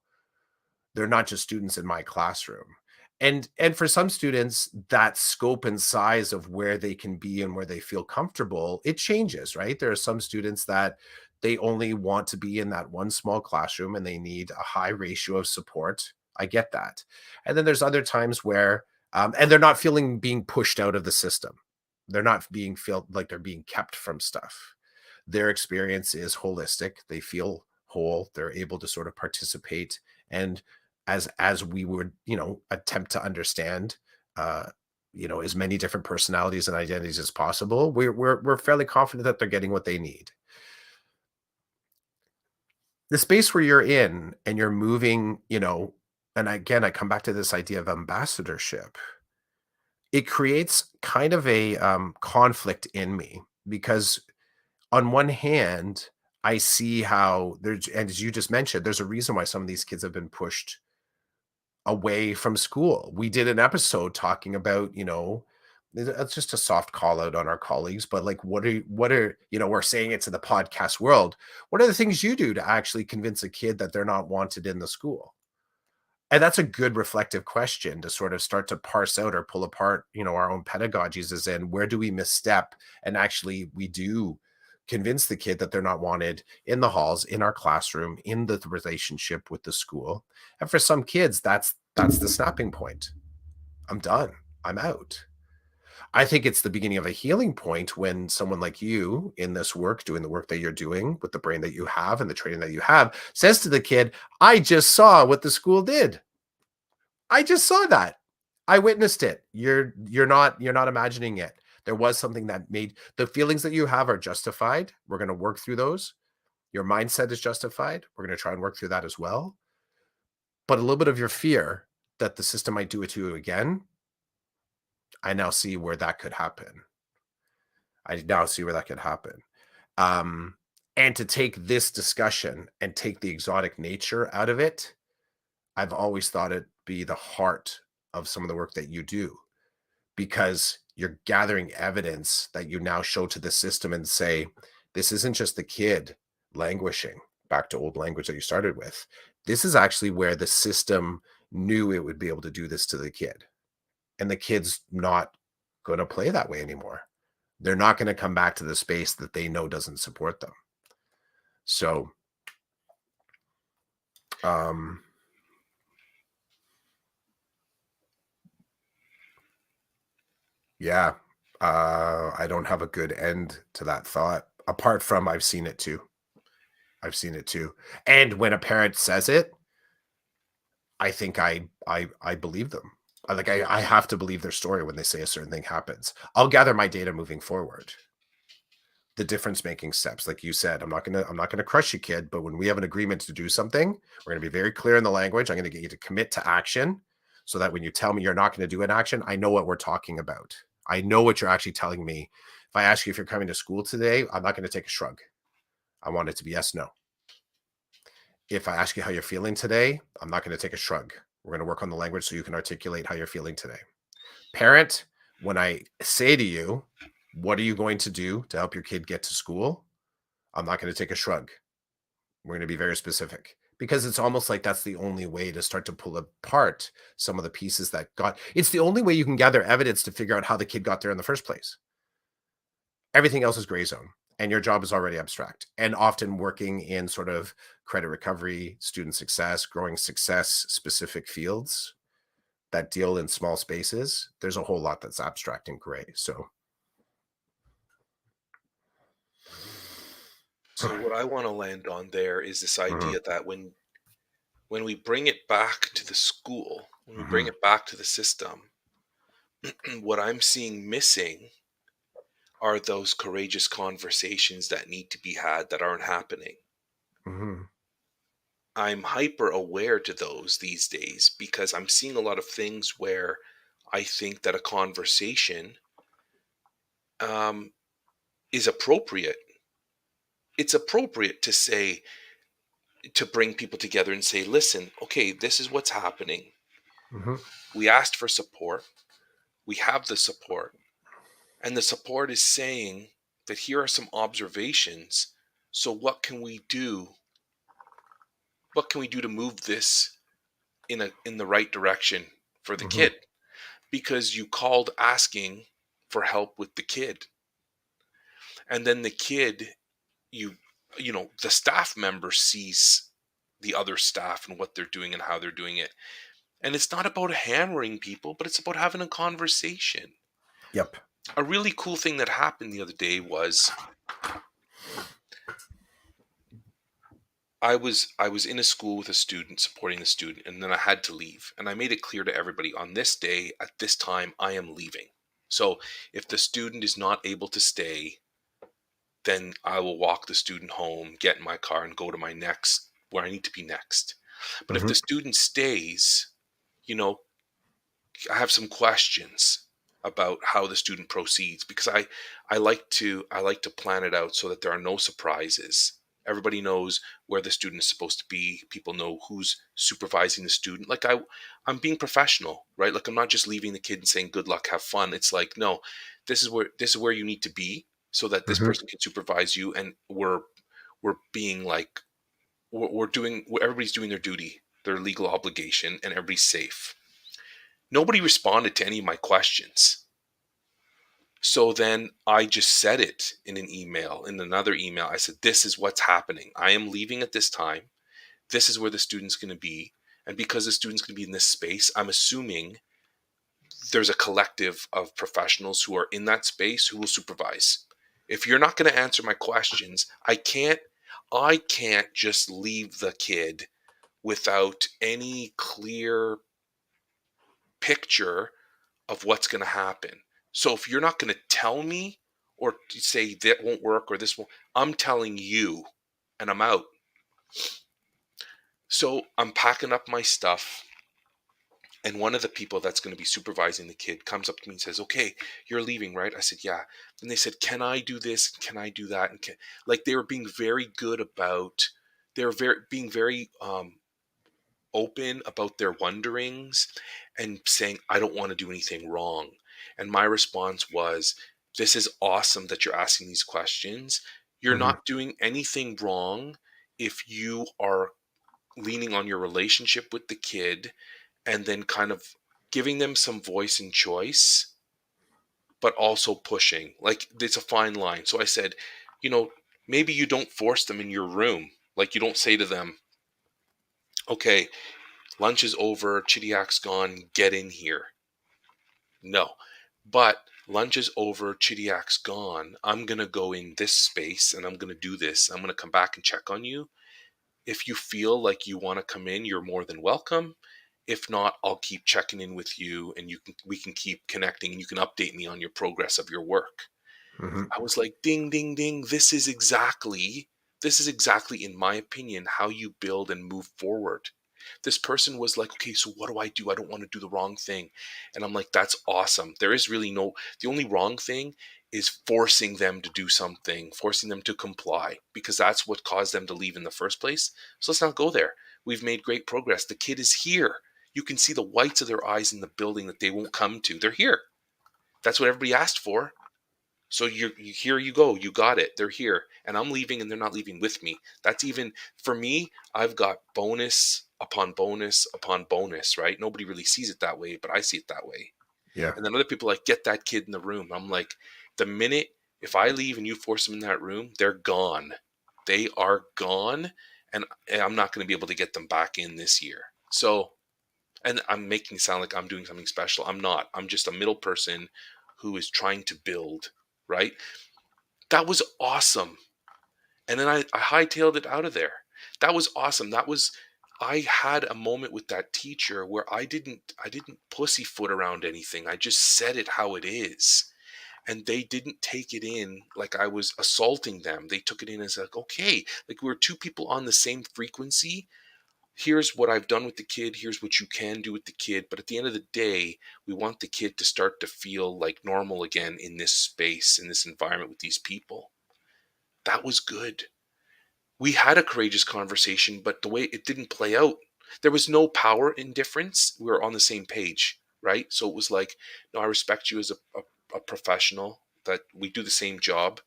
S2: They're not just students in my classroom. And for some students, that scope and size of where they can be and where they feel comfortable, it changes, right? There are some students that they only want to be in that one small classroom and they need a high ratio of support. I get that. And then there's other times where and they're not feeling being pushed out of the system. They're not being feel like they're being kept from stuff. Their experience is holistic. They feel whole. They're able to sort of participate, and as we would, attempt to understand, uh, as many different personalities and identities as possible, we're fairly confident that they're getting what they need. The space where you're in and you're moving, and again, I come back to this idea of ambassadorship. It creates kind of a conflict in me because on one hand, I see how there's, and as you just mentioned, there's a reason why some of these kids have been pushed away from school. We did an episode talking about, it's just a soft call out on our colleagues, but like, we're saying it to the podcast world. What are the things you do to actually convince a kid that they're not wanted in the school? And that's a good reflective question to sort of start to parse out or pull apart, our own pedagogies, as in, where do we misstep? And actually we do convince the kid that they're not wanted in the halls, in our classroom, in the relationship with the school. And for some kids, that's the snapping point. I'm done. I'm out. I think it's the beginning of a healing point when someone like you in this work, doing the work that you're doing with the brain that you have and the training that you have, says to the kid, I just saw what the school did. I just saw that. I witnessed it. You're not imagining it. There was something that made the feelings that you have are justified. We're going to work through those. Your mindset is justified. We're going to try and work through that as well. But a little bit of your fear that the system might do it to you again, I now see where that could happen. And to take this discussion and take the exotic nature out of it, I've always thought it be the heart of some of the work that you do, because you're gathering evidence that you now show to the system and say, this isn't just the kid languishing back to old language that you started with. This is actually where the system knew it would be able to do this to the kid. And the kid's not going to play that way anymore. They're not going to come back to the space that they know doesn't support them. So, yeah, I don't have a good end to that thought, apart from I've seen it too. And when a parent says it, I think I believe them. I have to believe their story when they say a certain thing happens. I'll gather my data moving forward. The difference making steps, like you said, I'm not gonna crush you, kid, but when we have an agreement to do something, we're gonna be very clear in the language. I'm gonna get you to commit to action so that when you tell me you're not gonna do an action, I know what we're talking about. I know what you're actually telling me. If I ask you if you're coming to school today, I'm not gonna take a shrug. I want it to be yes, no. If I ask you how you're feeling today, I'm not going to take a shrug. We're going to work on the language so you can articulate how you're feeling today. Parent, when I say to you, what are you going to do to help your kid get to school? I'm not going to take a shrug. We're going to be very specific, because it's almost like that's the only way to start to pull apart some of the pieces that it's the only way you can gather evidence to figure out how the kid got there in the first place. Everything else is gray zone, and your job is already abstract, and often working in sort of credit recovery, student success, growing success specific fields that deal in small spaces. There's a whole lot that's abstract and gray. So
S1: what I want to land on there is this idea that when we bring it back to the school, when we bring it back to the system, what I'm seeing missing are those courageous conversations that need to be had that aren't happening. I'm hyper aware to those these days because I'm seeing a lot of things where I think that a conversation is appropriate. It's appropriate to say, to bring people together and say, listen, okay, this is what's happening. We asked for support. We have the support. And the support is saying that here are some observations. So what can we do? What can we do to move this in the right direction for the kid? Because you called asking for help with the kid. And then the kid, you know, the staff member sees the other staff and what they're doing and how they're doing it. And it's not about hammering people, but it's about having a conversation.
S2: Yep.
S1: A really cool thing that happened the other day was I was in a school with a student, supporting the student, and then I had to leave. And I made it clear to everybody, on this day, at this time, I am leaving. So if the student is not able to stay, then I will walk the student home, get in my car, and go to my next, where I need to be next. But if the student stays, you know, I have some questions about how the student proceeds, because I like to plan it out so that there are no surprises. Everybody knows where the student is supposed to be. People know who's supervising the student. Like I'm being professional, right? Like I'm not just leaving the kid and saying good luck, have fun. It's like, no, this is where you need to be so that this person can supervise you, and we're being like we're doing, everybody's doing their duty, their legal obligation, and everybody's safe. Nobody responded to any of my questions. So then I just said it in an email, in another email. I said, this is what's happening. I am leaving at this time. This is where the student's going to be. And because the student's going to be in this space, I'm assuming there's a collective of professionals who are in that space who will supervise. If you're not going to answer my questions, I can't just leave the kid without any clear picture of what's going to happen. So if you're not going to tell me or say that won't work or this won't, I'm telling you and I'm out. So I'm packing up my stuff. And one of the people that's going to be supervising the kid comes up to me and says, "Okay, you're leaving, right?" I said, "Yeah." And they said, "Can I do this? Can I do that?" And like they were being very good about, they were being very open about their wonderings and saying, "I don't want to do anything wrong." And my response was, "This is awesome that you're asking these questions. You're
S2: Mhm.
S1: not doing anything wrong if you are leaning on your relationship with the kid and then kind of giving them some voice and choice, but also pushing. Like it's a fine line." So I said, maybe you don't force them in your room. Like you don't say to them, "Okay, lunch is over, Chidiak's gone, get in here." No. But lunch is over, Chidiak's gone. I'm going to go in this space and I'm going to do this. I'm going to come back and check on you. If you feel like you want to come in, you're more than welcome. If not, I'll keep checking in with you and we can keep connecting and you can update me on your progress of your work.
S2: Mhm.
S1: I was like, ding, ding, ding. This is exactly, in my opinion, how you build and move forward. This person was like, "Okay, so what do I do? I don't want to do the wrong thing." And I'm like, that's awesome. There is really the only wrong thing is forcing them to do something, forcing them to comply, because that's what caused them to leave in the first place. So let's not go there. We've made great progress. The kid is here. You can see the whites of their eyes in the building that they won't come to. They're here. That's what everybody asked for. So here you go. You got it. They're here. And I'm leaving and they're not leaving with me. That's even for me, I've got bonus upon bonus upon bonus, right? Nobody really sees it that way, but I see it that way.
S2: Yeah.
S1: And then other people are like, "Get that kid in the room." I'm like, the minute if I leave and you force them in that room, they're gone. They are gone. And I'm not going to be able to get them back in this year. So, and I'm making it sound like I'm doing something special. I'm not. I'm just a middle person who is trying to build, right? That was awesome. And then I hightailed it out of there. That was awesome. I had a moment with that teacher where I didn't pussyfoot around anything. I just said it how it is. And they didn't take it in like I was assaulting them. They took it in as like, okay, like we were two people on the same frequency. Here's what I've done with the kid. Here's what you can do with the kid. But at the end of the day, we want the kid to start to feel like normal again in this space, in this environment with these people. That was good. We had a courageous conversation, but the way it didn't play out, there was no power indifference. We were on the same page, right? So it was like, no, I respect you as a professional, that we do the same job.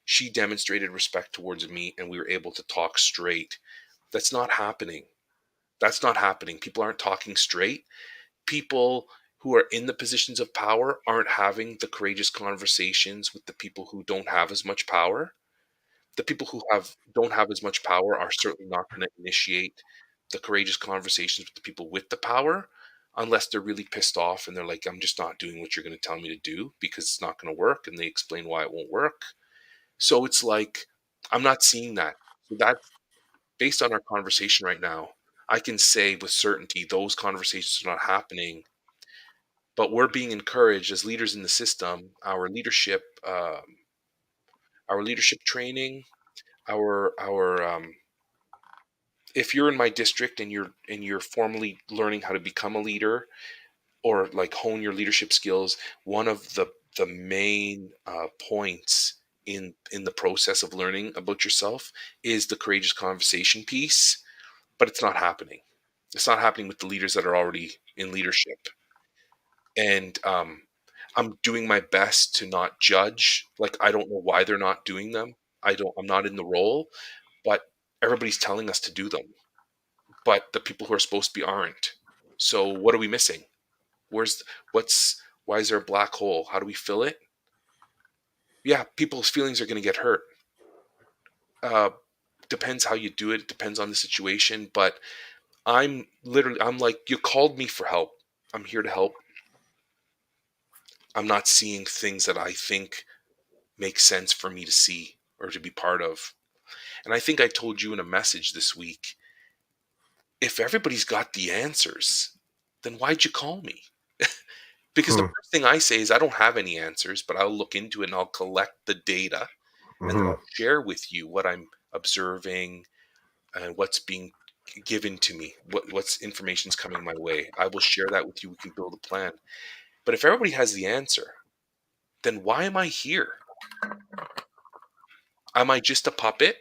S1: She demonstrated respect towards me, and we were able to talk straight. That's not happening. That's not happening. People aren't talking straight. People who are in the positions of power aren't having the courageous conversations with the people who don't have as much power. The people who don't have as much power are certainly not going to initiate the courageous conversations with the people with the power unless they're really pissed off and they're like, "I'm just not doing what you're going to tell me to do because it's not going to work," and they explain why it won't work. So it's like, I'm not seeing that. So that's based on our conversation right now. I can say with certainty those conversations are not happening, but we're being encouraged as leaders in the system. Our leadership training, our if you're in my district and you're formally learning how to become a leader or like hone your leadership skills, one of the main points in the process of learning about yourself is the courageous conversation piece. But it's not happening. It's not happening with the leaders that are already in leadership. And I'm doing my best to not judge. Like I don't know why they're not doing them. I'm not in the role, but everybody's telling us to do them, but the people who are supposed to be aren't. So what are we missing? Where's what's why is there a black hole? How do we fill it? Yeah, people's feelings are going to get hurt. Uh, Depends how you do it. Depends on the situation. But I'm like, you called me for help. I'm here to help. I'm not seeing things that I think make sense for me to see or to be part of. And I think I told you in a message this week, if everybody's got the answers, then why'd you call me? Because the
S2: Hmm.
S1: first thing I say is I don't have any answers, but I'll look into it and I'll collect the data and then
S2: Hmm.
S1: I'll share with you what I'm observing and what's being given to me, what's information's coming my way. I will share that with you. We can build a plan. But if everybody has the answer, then why am I here? Am I just a puppet?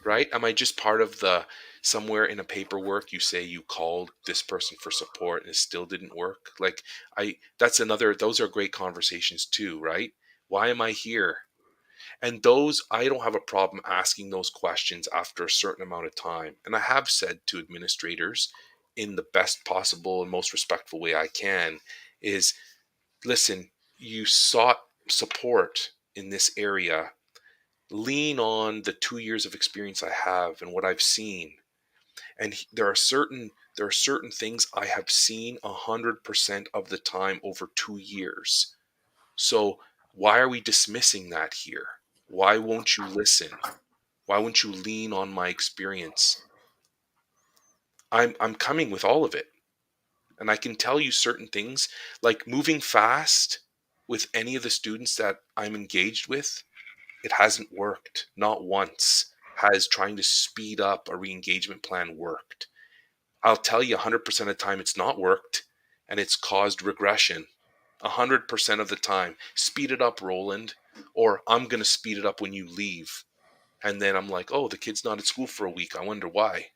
S1: Right? Am I just part of the somewhere in a paperwork you say you called this person for support and it still didn't work? Like that's another those are great conversations too, right? Why am I here? And those I don't have a problem asking those questions after a certain amount of time. And I have said to administrators in the best possible and most respectful way I can is listen, you sought support in this area, lean on the 2 years of experience I have and what I've seen. And there are certain things I have seen 100% of the time over 2 years. So why are we dismissing that here? Why won't you listen? Why won't you lean on my experience? I'm coming with all of it. And I can tell you certain things like moving fast with any of the students that I'm engaged with. It hasn't worked. Not once has trying to speed up a re-engagement plan worked. I'll tell you 100% of the time it's not worked and it's caused regression. 100% of the time. Speed it up, Roland, or I'm going to speed it up when you leave. And then I'm like, oh, the kid's not at school for a week. I wonder why.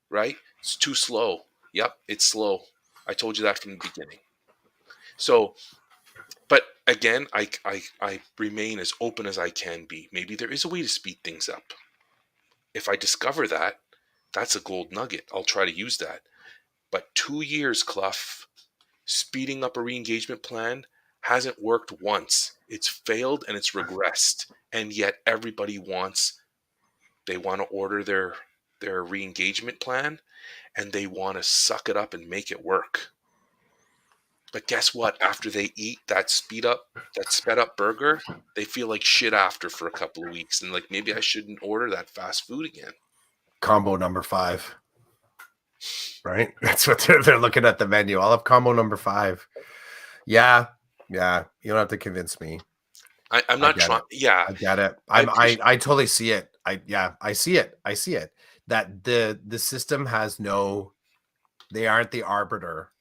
S1: Right? It's too slow. Yep, it's slow. I told you that from the beginning. So but again, I remain as open as I can be. Maybe there is a way to speed things up. If I discover that, that's a gold nugget. I'll try to use that. But 2 years, Clough, speeding up a re-engagement plan hasn't worked once. It's failed and it's regressed. And yet everybody they want to order their re-engagement plan and they want to suck it up and make it work. But guess what? After they eat that sped up burger, they feel like shit after for a couple of weeks. And like, maybe I shouldn't order that fast food again.
S2: Combo number 5. Right? That's what they're looking at the menu. I'll have combo number 5. Yeah. Yeah. You don't have to convince me.
S1: I'm
S2: I
S1: not
S2: get it.
S1: trying. Yeah,
S2: I get it.
S1: I appreciate.
S2: I totally see it. I see it. I see it. That the system has no, they aren't the arbiter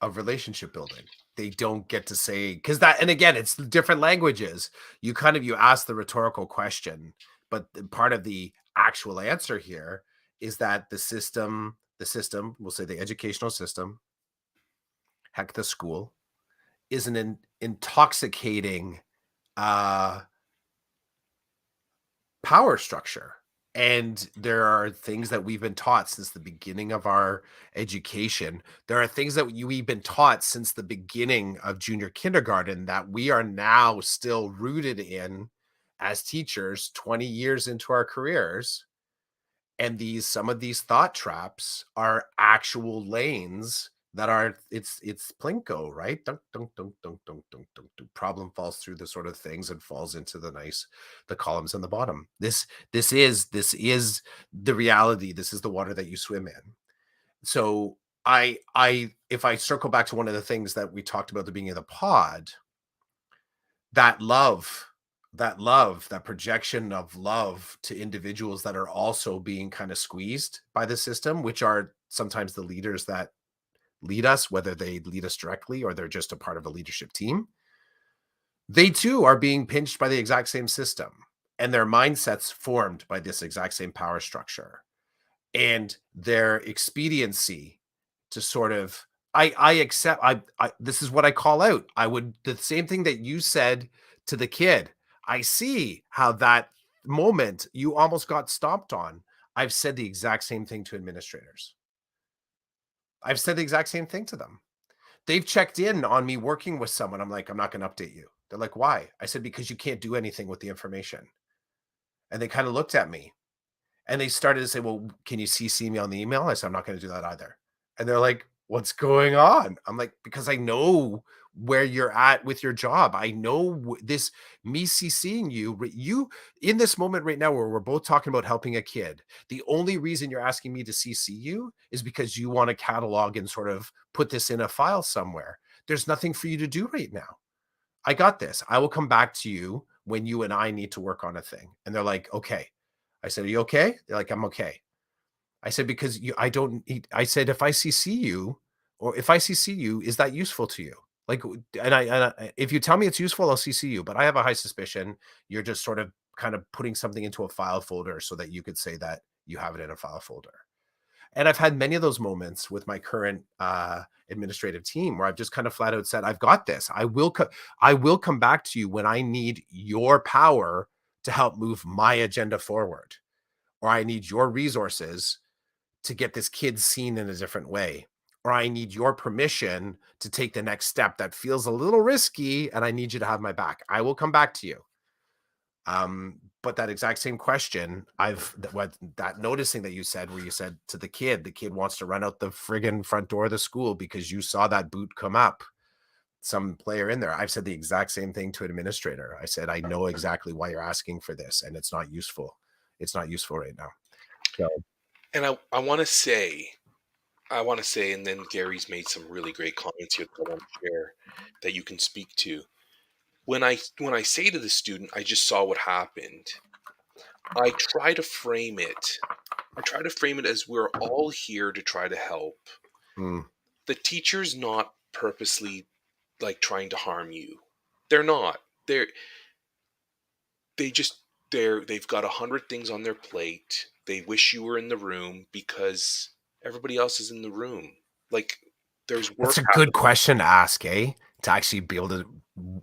S2: of relationship building. They don't get to say, because that, and again, it's different languages. You ask the rhetorical question, but part of the actual answer here is that the system, we'll say the educational system, heck, the school, is an intoxicating uh power structure. And there are things that we've been taught since the beginning of our education. There are things that we've been taught since the beginning of junior kindergarten that we are now still rooted in as teachers 20 years into our careers. And some of these thought traps are actual lanes that are, it's plinko, right? Dunk, dunk, dunk, dunk, dunk, dunk, dunk, dunk. Problem falls through the sort of things and falls into the columns in the bottom. This is the reality. This is the water that you swim in. So if I circle back to one of the things that we talked about at the beginning of the pod, that that projection of love to individuals that are also being kind of squeezed by the system, which are sometimes the leaders that lead us, whether they lead us directly or they're just a part of a leadership team, they too are being pinched by the exact same system, and their mindsets formed by this exact same power structure, and their expediency to sort of, I accept, I this is what I call out. I would, the same thing that you said to the kid. I see how that moment you almost got stomped on. I've said the exact same thing to administrators. I've said the exact same thing to them. They've checked in on me working with someone. I'm like, I'm not going to update you. They're like, why? I said, because you can't do anything with the information. And they kind of looked at me and they started to say, well, can you CC me on the email? I said, I'm not going to do that either. And they're like, what's going on? I'm like, because I know where you're at with your job. I know this, me CCing you in this moment right now where we're both talking about helping a kid. The only reason you're asking me to CC you is because you want to catalog and sort of put this in a file somewhere. There's nothing for you to do right now. I got this. I will come back to you when you and I need to work on a thing. And they're like, okay. I said, are you okay? They're like, I'm okay. I said, because I don't, I said, if I CC you, or if I CC you, is that useful to you? Like, if you tell me it's useful, I'll CC you. But I have a high suspicion you're just sort of kind of putting something into a file folder so that you could say that you have it in a file folder. And I've had many of those moments with my current administrative team where I've just kind of flat out said, I've got this. I will come back to you when I need your power to help move my agenda forward, or I need your resources to get this kid seen in a different way, or I need your permission to take the next step that feels a little risky, and I need you to have my back. I will come back to you. But that exact same question, that noticing that you said, where you said to the kid wants to run out the friggin' front door of the school because you saw that boot come up, some player in there. I've said the exact same thing to an administrator. I said, I know exactly why you're asking for this, and it's not useful. It's not useful right now. So,
S1: and I want to say, and then Gary's made some really great comments here that I want to share that you can speak to. When I say to the student, I just saw what happened, I try to frame it. As we're all here to try to help. The teacher's not purposely like trying to harm you. They're not. They've got 100 things on their plate. They wish you were in the room because everybody else is in the room. Like, there's work.
S2: That's a good question to ask, eh? To actually be able to,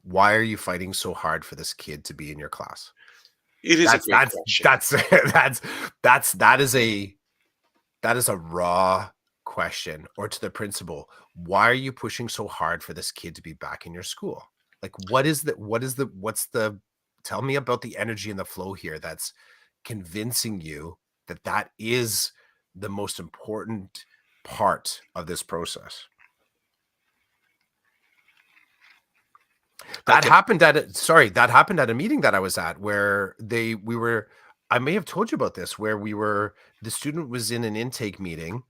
S2: why are you fighting so hard for this kid to be in your class?
S1: It is a great question.
S2: That is a raw question. Or to the principal, why are you pushing so hard for this kid to be back in your school? Like, tell me about the energy and the flow here that's convincing you that that is the most important part of this process. That happened at a meeting that I was at where I may have told you about this, where the student was in an intake meeting,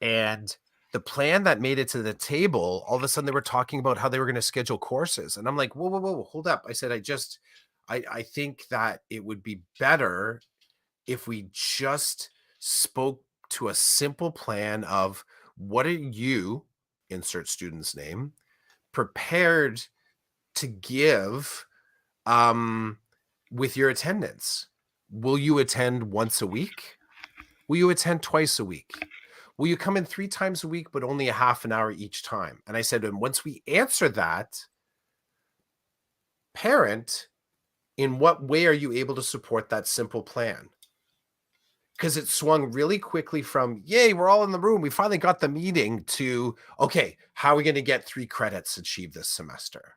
S2: and the plan that made it to the table, all of a sudden they were talking about how they were going to schedule courses. And I'm like, whoa, hold up. I said, I think that it would be better if we just spoke to a simple plan of, what are you, insert student's name, prepared to give with your attendance? Will you attend once a week? Will you attend twice a week? Will you come in 3 times a week, but only a half an hour each time? And I said, and once we answer that, parent, in what way are you able to support that simple plan? Because it swung really quickly from, yay, we're all in the room, we finally got the meeting, to, okay, how are we going to get 3 credits achieved this semester?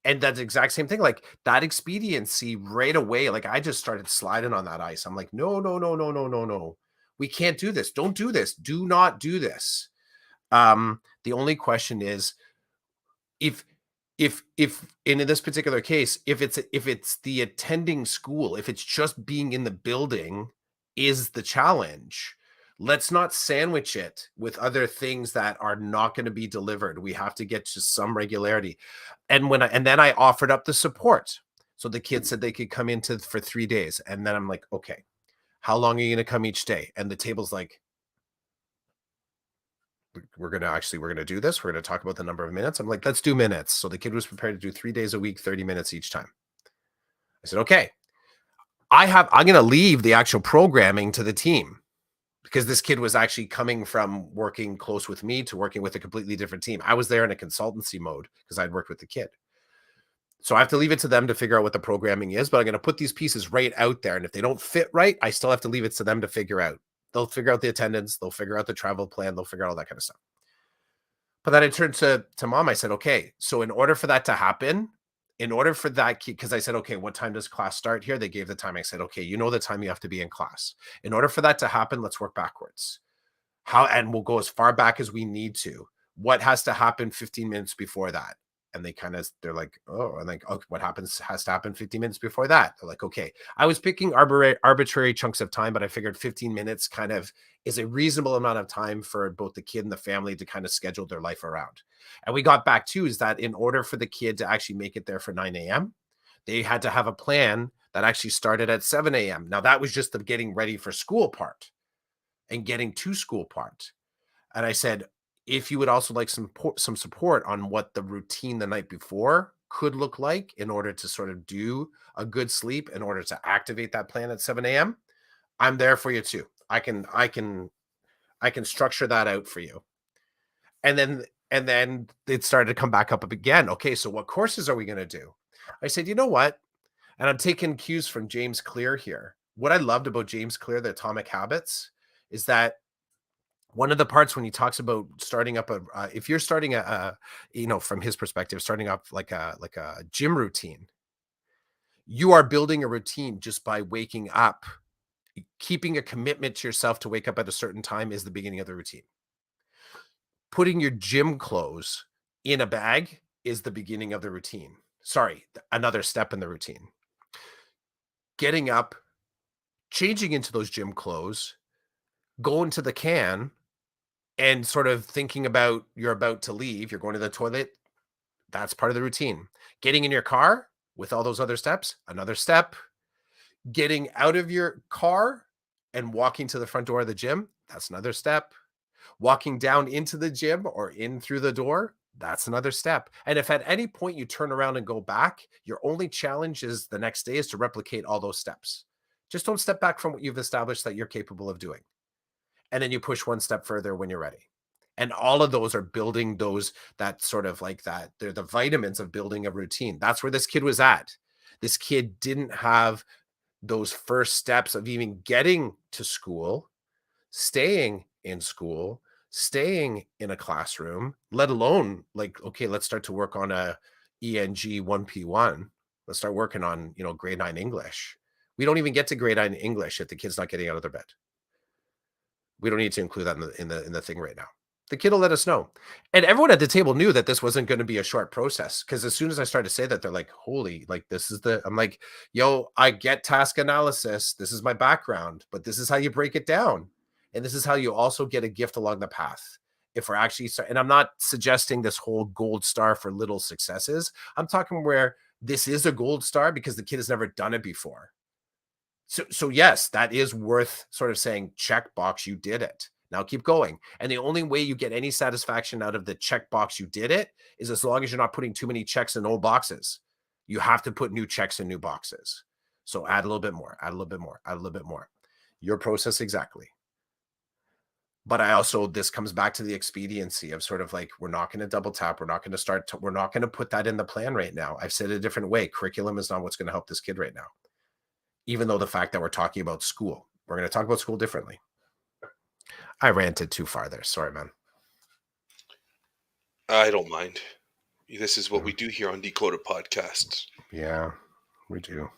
S2: And that's the exact same thing. Like, that expediency right away, like, I just started sliding on that ice. I'm like, no. We can't do this. Don't do this. Do not do this. The only question is, if in this particular case, if it's the attending school, if it's just being in the building is the challenge, let's not sandwich it with other things that are not going to be delivered. We have to get to some regularity. And then I offered up the support. So the kids said they could come for 3 days. And then I'm like, okay, how long are you going to come each day? And the table's like, we're going to do this. We're going to talk about the number of minutes. I'm like, let's do minutes. So the kid was prepared to do 3 days a week, 30 minutes each time. I said, okay, I'm going to leave the actual programming to the team, because this kid was actually coming from working close with me to working with a completely different team. I was there in a consultancy mode because I'd worked with the kid. So I have to leave it to them to figure out what the programming is, but I'm going to put these pieces right out there. And if they don't fit right, I still have to leave it to them to figure out. They'll figure out the attendance. They'll figure out the travel plan. They'll figure out all that kind of stuff. But then I turned to mom. I said, okay, so in order for that to happen, because I said, okay, what time does class start here? They gave the time. I said, okay, you know the time you have to be in class. In order for that to happen, let's work backwards. And we'll go as far back as we need to. What has to happen 15 minutes before that? And they're like, oh, and like, okay, what has to happen 15 minutes before that. They're like, okay, I was picking arbitrary chunks of time, but I figured 15 minutes kind of is a reasonable amount of time for both the kid and the family to kind of schedule their life around. And we got back to is that in order for the kid to actually make it there for 9 a.m., they had to have a plan that actually started at 7 a.m. Now that was just the getting ready for school part and getting to school part. And I said, if you would also like some support on what the routine the night before could look like in order to sort of do a good sleep in order to activate that plan at 7 a.m., I'm there for you too. I can structure that out for you. And then it started to come back up again. Okay, so what courses are we going to do? I said, you know what? And I'm taking cues from James Clear here. What I loved about James Clear, the Atomic Habits, is that one of the parts when he talks about starting up if you're starting from his perspective, starting up like a gym routine, you are building a routine just by waking up. Keeping a commitment to yourself to wake up at a certain time is the beginning of the routine. Putting your gym clothes in a bag is the beginning of the routine. Sorry, another step in the routine. Getting up, changing into those gym clothes, going to the can, and sort of thinking about you're about to leave, you're going to the toilet, that's part of the routine. Getting in your car with all those other steps, another step. Getting out of your car and walking to the front door of the gym, that's another step. Walking down into the gym or in through the door, that's another step. And if at any point you turn around and go back, your only challenge is the next day is to replicate all those steps. Just don't step back from what you've established that you're capable of doing. And then you push one step further when you're ready. And all of those are building that sort of like that. They're the vitamins of building a routine. That's where this kid was at. This kid didn't have those first steps of even getting to school, staying in school, staying in a classroom, let alone like, okay, let's start to work on a ENG 1P1. Let's start working on, grade 9 English. We don't even get to grade 9 English if the kid's not getting out of their bed. We don't need to include that in the thing right now. The kid will let us know. And everyone at the table knew that this wasn't going to be a short process because as soon as I started to say that, they're like, holy, like I'm like, yo, I get task analysis. This is my background, but this is how you break it down. And this is how you also get a gift along the path. If we're actually, and I'm not suggesting this whole gold star for little successes. I'm talking where this is a gold star because the kid has never done it before. So yes, that is worth sort of saying, check box, you did it. Now keep going. And the only way you get any satisfaction out of the check box you did it is as long as you're not putting too many checks in old boxes. You have to put new checks in new boxes. So add a little bit more, add a little bit more, add a little bit more. Your process exactly. But this comes back to the expediency of sort of like, we're not going to double tap. We're not going to put that in the plan right now. I've said it a different way. Curriculum is not what's going to help this kid right now. Even though the fact that we're talking about school, we're going to talk about school differently. I ranted too far there. Sorry, man.
S1: I don't mind. This is what we do here on Decoded Podcasts.
S2: Yeah, we do.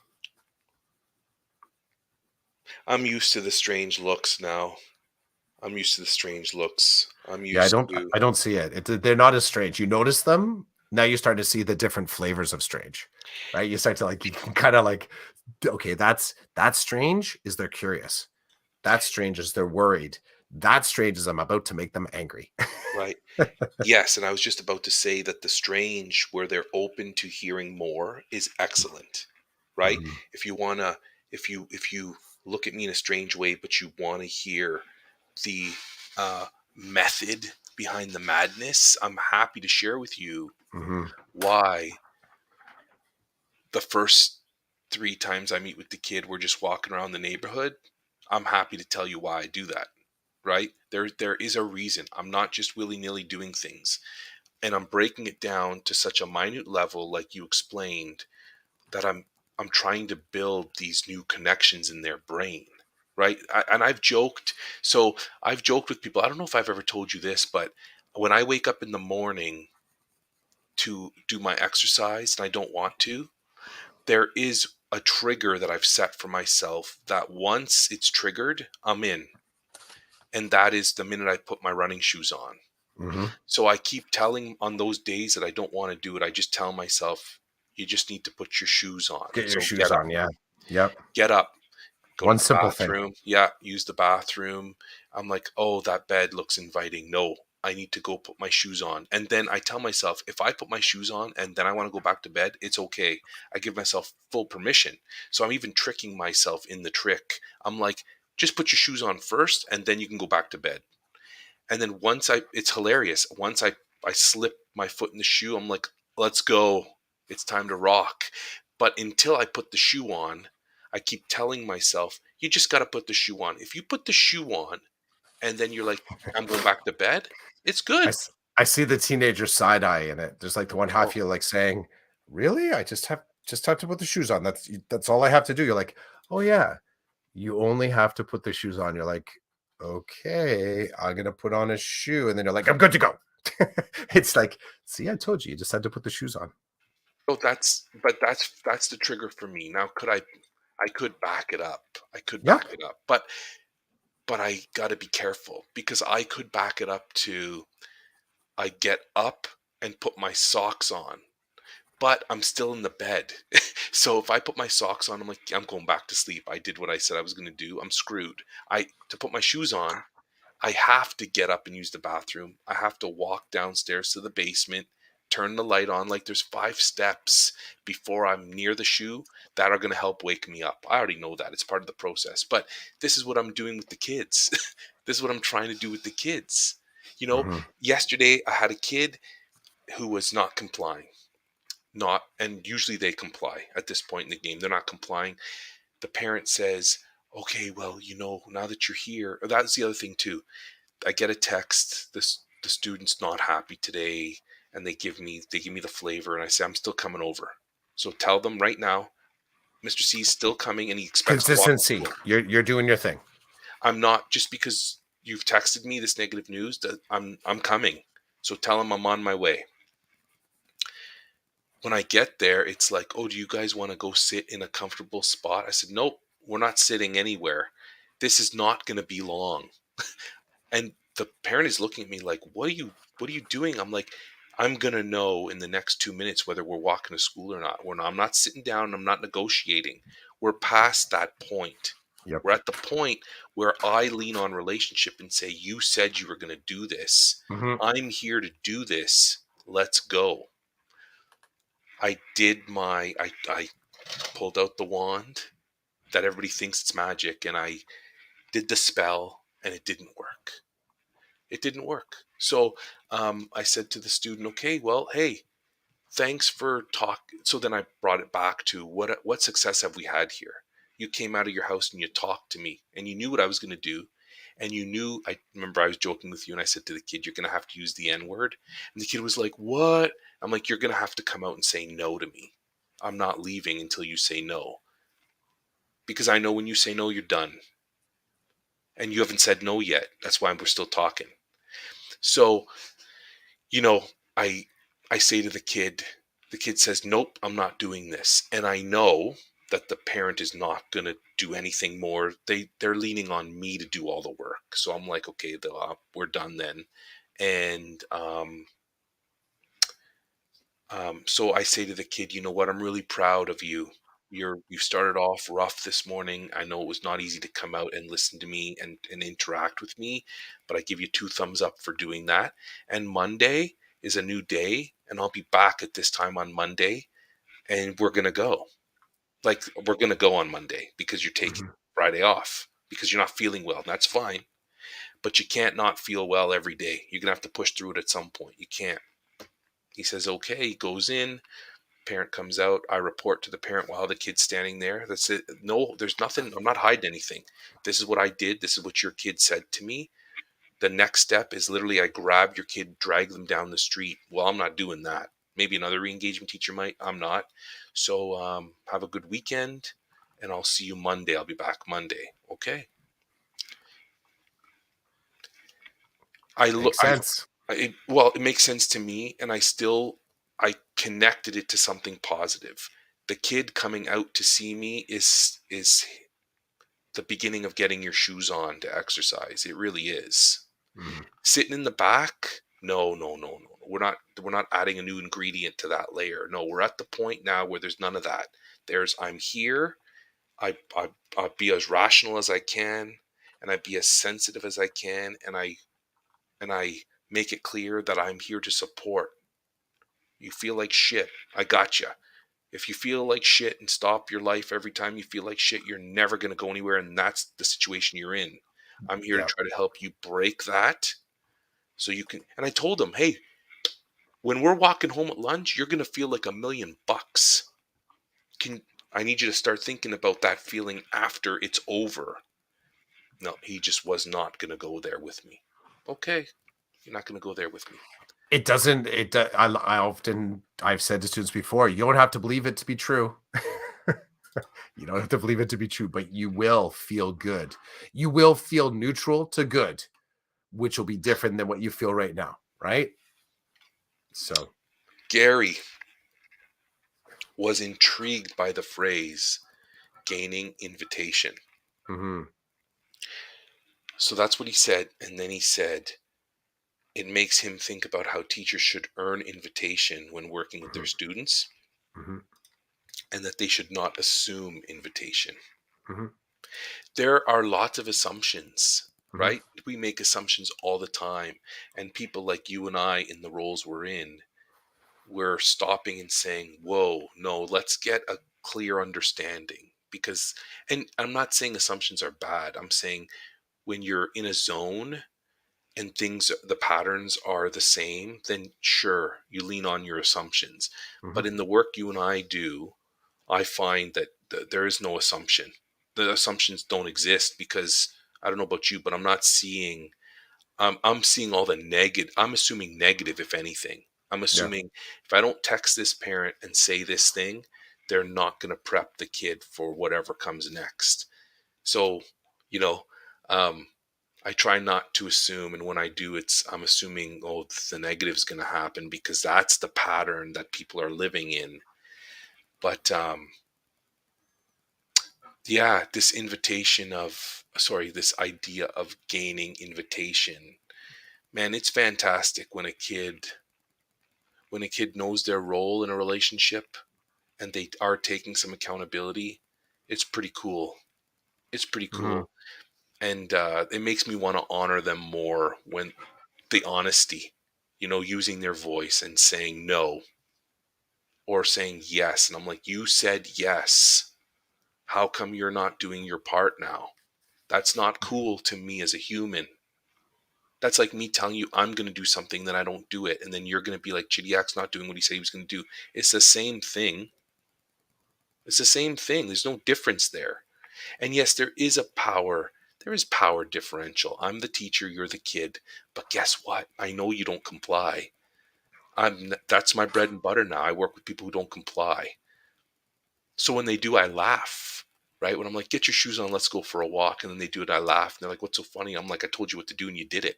S1: I'm used to the strange looks now. I'm used to the strange looks.
S2: I don't see it. They're not as strange. You notice them. Now you start to see the different flavors of strange, right? You start to like, you can kind of like, okay, that's strange is they're curious. That's strange is they're worried. That's strange is I'm about to make them angry.
S1: Right. Yes. And I was just about to say that the strange where they're open to hearing more is excellent, right?
S2: Mm-hmm.
S1: If you look at me in a strange way, but you want to hear the method behind the madness, I'm happy to share with you why the first 3 times I meet with the kid, we're just walking around the neighborhood. I'm happy to tell you why I do that, right? There is a reason. I'm not just willy-nilly doing things. And I'm breaking it down to such a minute level, like you explained, that I'm trying to build these new connections in their brain. Right. I've joked with people. I don't know if I've ever told you this, but when I wake up in the morning to do my exercise and I don't want to, there is a trigger that I've set for myself that once it's triggered, I'm in. And that is the minute I put my running shoes on. So I keep telling on those days that I don't want to do it, I just tell myself, you just need to put your shoes on.
S2: Get your
S1: So
S2: shoes on. Yeah. Yep.
S1: get up, go to
S2: One
S1: the
S2: simple thing.
S1: bathroom. Yeah, use the bathroom. I'm like, oh, that bed looks inviting. No, I need to go put my shoes on. And then I tell myself, if I put my shoes on and then I want to go back to bed, it's okay. I give myself full permission. So I'm even tricking myself in the trick. I'm like, just put your shoes on first and then you can go back to bed. And then it's hilarious. I slip my foot in the shoe, I'm like, let's go. It's time to rock. But until I put the shoe on, I keep telling myself, you just got to put the shoe on. If you put the shoe on and then you're like, I'm going back to bed, it's
S2: I,
S1: good.
S2: s- I see the teenager side eye in it. There's like the one
S1: Oh,
S2: half you like saying, "Really? I just have to put the shoes on. That's all I have to do." You're like, "Oh yeah, you only have to put the shoes on." You're like, "Okay, I'm gonna put on a shoe," and then you're like, "I'm good to go." It's like, see, I told you, you just had to put the shoes on.
S1: so that's the trigger for me. Now, I could back it up. I could
S2: Yeah.
S1: back it up. But I got to be careful because I could back it up to I get up and put my socks on, but I'm still in the bed. So if I put my socks on, I'm like, I'm going back to sleep. I did what I said I was going to do. I'm screwed. To put my shoes on, I have to get up and use the bathroom. I have to walk downstairs to the basement, turn the light on. Like there's 5 steps before I'm near the shoe that are going to help wake me up. I already know that. It's part of the process. But this is what I'm doing with the kids. This is what I'm trying to do with the kids. You know,
S2: Mhm.
S1: yesterday I had a kid who was not complying. Not, and usually they comply at this point in the game. They're not complying. The parent says, okay, well, now that you're here, that's the other thing too. I get a text, the student's not happy today, and they give me the flavor, and I say I'm still coming over. So tell them right now, Mr. C is still coming, and he expects to walk in
S2: Consistency.
S1: school.
S2: You're doing your thing.
S1: I'm not just because you've texted me this negative news that I'm coming. So tell him I'm on my way. When I get there, it's like, oh, do you guys want to go sit in a comfortable spot? I said, nope, we're not sitting anywhere. This is not going to be long. And the parent is looking at me like, what are you doing? I'm like, I'm going to know in the next 2 minutes whether we're walking to school or not. I'm not sitting down. I'm not negotiating. We're past that point.
S2: Yep.
S1: We're at the point where I lean on relationship and say, you said you were going to do this.
S2: Hmm.
S1: I'm here to do this. Let's go. I pulled out the wand that everybody thinks it's magic, and I did the spell, and it didn't work. It didn't work. So I said to the student, okay, well, hey, thanks for talk. So then I brought it back to what success have we had here? You came out of your house and you talked to me, and you knew what I was going to do. And you knew, I remember I was joking with you, and I said to the kid, you're going to have to use the N word. And the kid was like, what? I'm like, you're going to have to come out and say no to me. I'm not leaving until you say no. Because I know when you say no, you're done. And you haven't said no yet. That's why we're still talking. So, you know, I I say to the kid says, "Nope, I'm not doing this." And I know that the parent is not going to do anything more. They're leaning on me to do all the work. So I'm like, "Okay, we're done then." And so I say to the kid, you know what? I'm really proud of you. You started off rough this morning. I know it was not easy to come out and listen to me and interact with me, but I give you 2 thumbs up for doing that. And Monday is a new day, and I'll be back at this time on Monday, and we're gonna go. Like we're gonna go on Monday because you're taking
S2: Hmm.
S1: Friday off because you're not feeling well. And that's fine, but you can't not feel well every day. You're gonna have to push through it at some point. You can't. He says, okay. He goes in. Parent comes out. I report to the parent while the kid's standing there. That's it. No, there's nothing. I'm not hiding anything. This is what I did. This is what your kid said to me. The next step is literally I grab your kid, drag them down the street. Well, I'm not doing that. Maybe another re-engagement teacher might. I'm not. So have a good weekend, and I'll see you Monday. I'll be back Monday. Okay. I look.
S2: Makes sense.
S1: Well, it makes sense to me, and I connected it to something positive. The kid coming out to see me is the beginning of getting your shoes on to exercise. It really is.
S2: Mhm.
S1: Sitting in the back, No, no, no, no. We're not adding a new ingredient to that layer. No, we're at the point now where there's none of that. There's I'm here. I be as rational as I can, and I be as sensitive as I can, and I make it clear that I'm here to support. You feel like shit, I got you. If you feel like shit and stop your life every time you feel like shit, you're never going to go anywhere, and that's the situation you're in. I'm here to
S2: Yeah.
S1: try to help you break that so you can. And I told him, hey, when we're walking home at lunch, you're going to feel like $1,000,000. Can I need you to start thinking about that feeling after it's over. No, he just was not going to go there with me. Okay, you're not going to go there with me.
S2: It doesn't, I've said to students before, you don't have to believe it to be true. You don't have to believe it to be true, but you will feel good. You will feel neutral to good, which will be different than what you feel right now, right? So
S1: Gary was intrigued by the phrase gaining invitation.
S2: mm-hmm.
S1: So that's what he said. And then he said, it makes him think about how teachers should earn invitation when working with their students,
S2: Mm-hmm.
S1: and that they should not assume invitation.
S2: Mm-hmm.
S1: There are lots of assumptions,
S2: Mm-hmm.
S1: right? We make assumptions all the time. And people like you and I, in the roles we're in, we're stopping and saying, whoa, no, let's get a clear understanding. Because, and I'm not saying assumptions are bad. I'm saying when you're in a zone and the patterns are the same, then sure, you lean on your assumptions.
S2: Mm-hmm.
S1: But in the work you and I do, I find that there is no assumption. The assumptions don't exist because I don't know about you, but I'm not seeing. I'm seeing all the negative. I'm assuming negative, if anything. I'm
S2: Yeah.
S1: assuming if I don't text this parent and say this thing, they're not going to prep the kid for whatever comes next. So, you know, um, I try not to assume, and when I do, I'm assuming, oh, the negative is going to happen because that's the pattern that people are living in. But yeah, this idea of gaining invitation, man, it's fantastic when a kid knows their role in a relationship and they are taking some accountability. It's pretty cool. It's pretty
S2: Mm-hmm.
S1: cool, and it makes me want to honor them more when the honesty, using their voice and saying no or saying yes. And I'm like, you said yes. How come you're not doing your part now? That's not cool to me as a human. That's like me telling you I'm going to do something, then I don't do it. And then you're going to be like, Chidiak's not doing what he said he was going to do. It's the same thing. It's the same thing. There's no difference there. And yes, there is a power. There is power differential. I'm the teacher, you're the kid. But guess what? I know you don't comply. That's my bread and butter now. I work with people who don't comply. So when they do, I laugh, right? When I'm like, get your shoes on, let's go for a walk. And then they do it, I laugh. And they're like, what's so funny? I'm like, I told you what to do and you did it.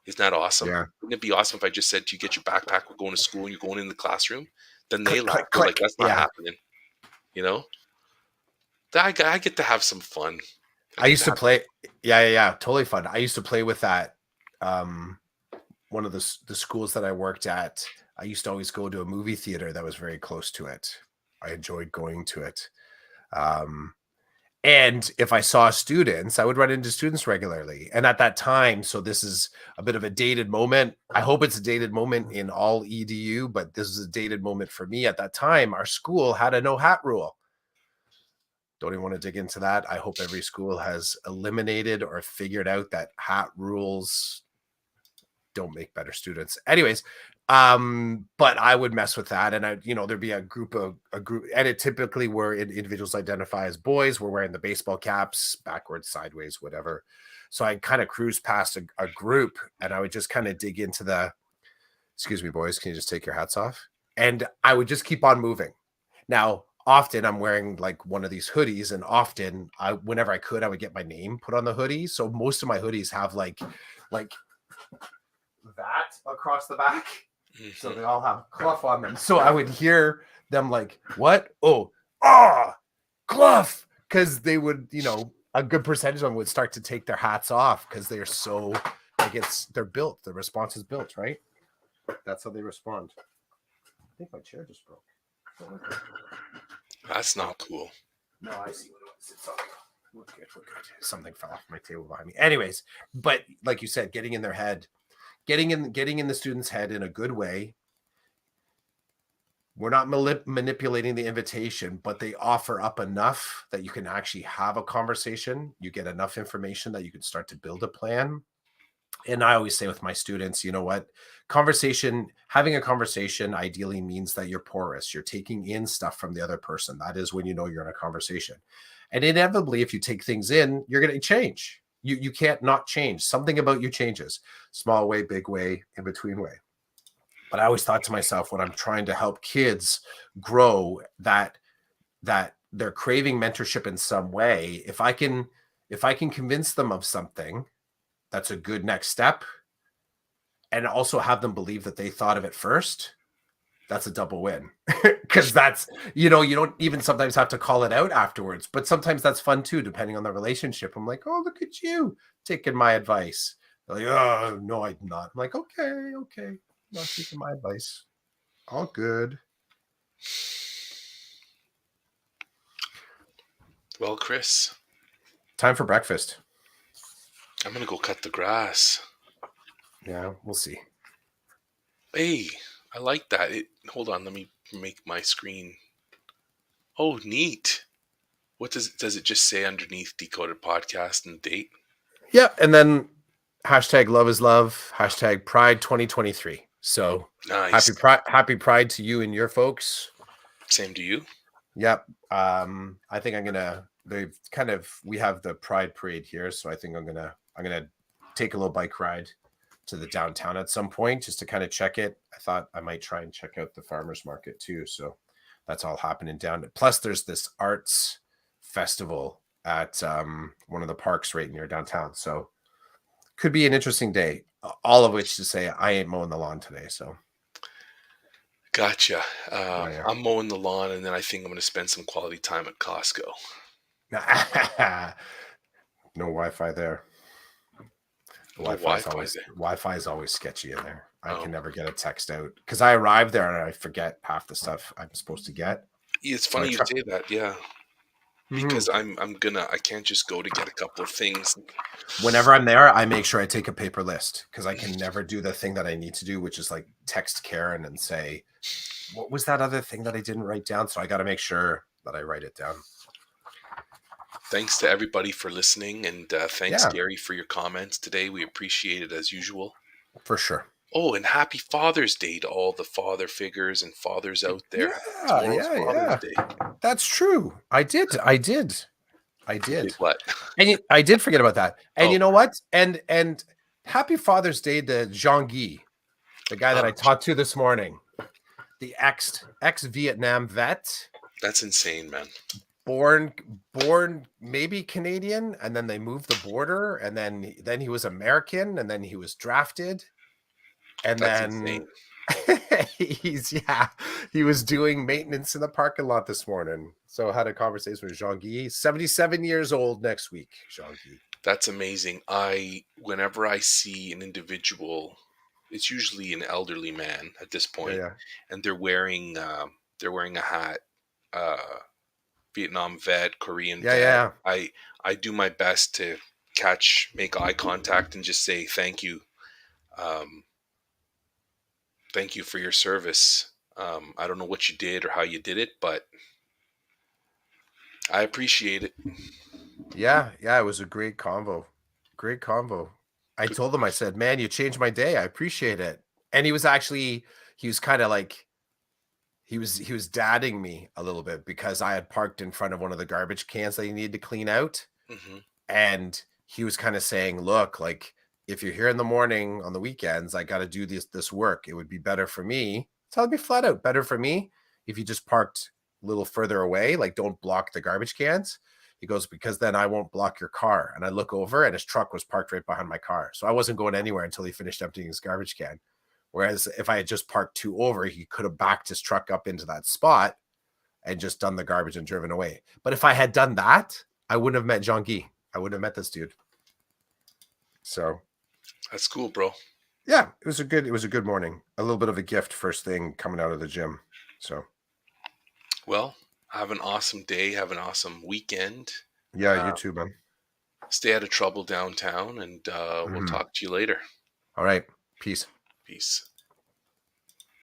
S1: Isn't that awesome?
S2: Yeah.
S1: Wouldn't it be awesome if I just said to you, get your backpack, we're going to school and you're going in the classroom? Then they
S2: Click,
S1: laugh.
S2: click,
S1: They're like,
S2: click.
S1: that's not
S2: Yeah.
S1: happening. You know? I get to have some fun.
S2: I used to play. Yeah. Totally fun. I used to play with that. One of the schools that I worked at, I used to always go to a movie theater that was very close to it. I enjoyed going to it. And if I saw students, I would run into students regularly. And at that time, so this is a bit of a dated moment. I hope it's a dated moment in all EDU, but this is a dated moment for me. At that time, our school had a no hat rule. Don't even want to dig into that. I hope every school has eliminated or figured out that hat rules don't make better students. Anyways, but I would mess with that, and there'd be a group, and it typically were individuals identify as boys. We're wearing the baseball caps, backwards, sideways, whatever. So I kind of cruise past a group, and I would just kind of dig into excuse me, boys, can you just take your hats off? And I would just keep on moving. Now, often I'm wearing like one of these hoodies, and often whenever I could, I would get my name put on the hoodie. So most of my hoodies have like that across the back. Mm-hmm. So they all have Clough on them. So I would hear them like, what? Clough. Because they would, a good percentage of them would start to take their hats off because they're so they're built. The response is built, right? That's how they respond. I think my chair just broke.
S1: That's not cool.
S2: No, I see what it was. It's all good. We're good. We're good. Something fell off my table behind me. Anyways, but like you said, getting in their head, getting in the student's head in a good way. We're not manipulating the invitation, but they offer up enough that you can actually have a conversation. You get enough information that you can start to build a plan. And I always say with my students, you know what? Having a conversation ideally means that you're porous. You're taking in stuff from the other person. That is when you know you're in a conversation. And inevitably, if you take things in, you're going to change. You can't not change. Something about you changes. Small way, big way, in between way. But I always thought to myself, when I'm trying to help kids grow, that they're craving mentorship in some way, if I can convince them of something, that's a good next step, and also have them believe that they thought of it first, that's a double win. Because that's, you don't even sometimes have to call it out afterwards, but sometimes that's fun too, depending on the relationship. I'm like, oh, look at you taking my advice. They're like, oh, no, I'm not. I'm like, okay, not taking my advice. All good.
S1: Well, Chris,
S2: time for breakfast.
S1: I'm gonna go cut the grass.
S2: Yeah, we'll see.
S1: Hey, I like that. Hold on, let me make my screen. Oh, neat. What does it just say underneath Decoded Podcast and date?
S2: Yeah, and then hashtag love is love, hashtag Pride 2023. So
S1: nice.
S2: Happy Pride to you and your folks.
S1: Same to you.
S2: Yep. I think we have the Pride Parade here, so I think I'm gonna take a little bike ride to the downtown at some point just to kind of check it. I thought I might try and check out the farmers market too. So that's all happening down. Plus, there's this arts festival at one of the parks right near downtown. So could be an interesting day. All of which to say, I ain't mowing the lawn today. So
S1: gotcha. Yeah. I'm mowing the lawn, and then I think I'm going to spend some quality time at Costco.
S2: No Wi-Fi there. Wi-Fi is always sketchy in there. I can never get a text out because I arrive there and I forget half the stuff I'm supposed to get.
S1: It's funny you say that, yeah. Because I can't just go to get a couple of things.
S2: Whenever I'm there, I make sure I take a paper list because I can never do the thing that I need to do, which is like text Karen and say, what was that other thing that I didn't write down? So I got to make sure that I write it down.
S1: Thanks to everybody for listening, and thanks, Gary, for your comments today. We appreciate it as usual.
S2: For sure.
S1: Oh, and happy Father's Day to all the father figures and fathers out there.
S2: Yeah. Day. That's true. I did.
S1: What?
S2: And I did forget about that. And you know what? And happy Father's Day to Jean-Guy, the guy that I talked to this morning. The ex-Vietnam vet.
S1: That's insane, man.
S2: Born maybe Canadian, and then they moved the border, and then he was American, and then he was drafted, and that's then he was doing maintenance in the parking lot this morning. So I had a conversation with Jean-Guy, 77 years old next week. Jean-Guy.
S1: That's amazing. Whenever I see an individual, it's usually an elderly man at this point, and they're wearing a hat. Vietnam vet, Korean vet. I do my best to make eye contact and just say thank you. Thank you for your service. I don't know what you did or how you did it, but I appreciate it.
S2: Yeah, it was a great convo. I told him, I said, man, you changed my day. I appreciate it. And he was kind of like, he was dadding me a little bit because I had parked in front of one of the garbage cans that he needed to clean out. Mm-hmm. And he was kind of saying, look, like, if you're here in the morning on the weekends, I got to do this work. It would be better for me. Tell me flat out, better for me if you just parked a little further away, like don't block the garbage cans. He goes, because then I won't block your car. And I look over and his truck was parked right behind my car. So I wasn't going anywhere until he finished emptying his garbage can. Whereas if I had just parked 2 over, he could have backed his truck up into that spot and just done the garbage and driven away. But if I had done that, I wouldn't have met Jean-Guy. I wouldn't have met this dude. So
S1: that's cool, bro.
S2: Yeah, it was a good morning. A little bit of a gift first thing coming out of the gym. So
S1: Well, have an awesome day. Have an awesome weekend.
S2: yeah, you
S1: Uh,
S2: too, man.
S1: Stay out of trouble downtown, and we'll
S2: Mhm.
S1: talk to you later.
S2: All right. Peace.
S1: Peace.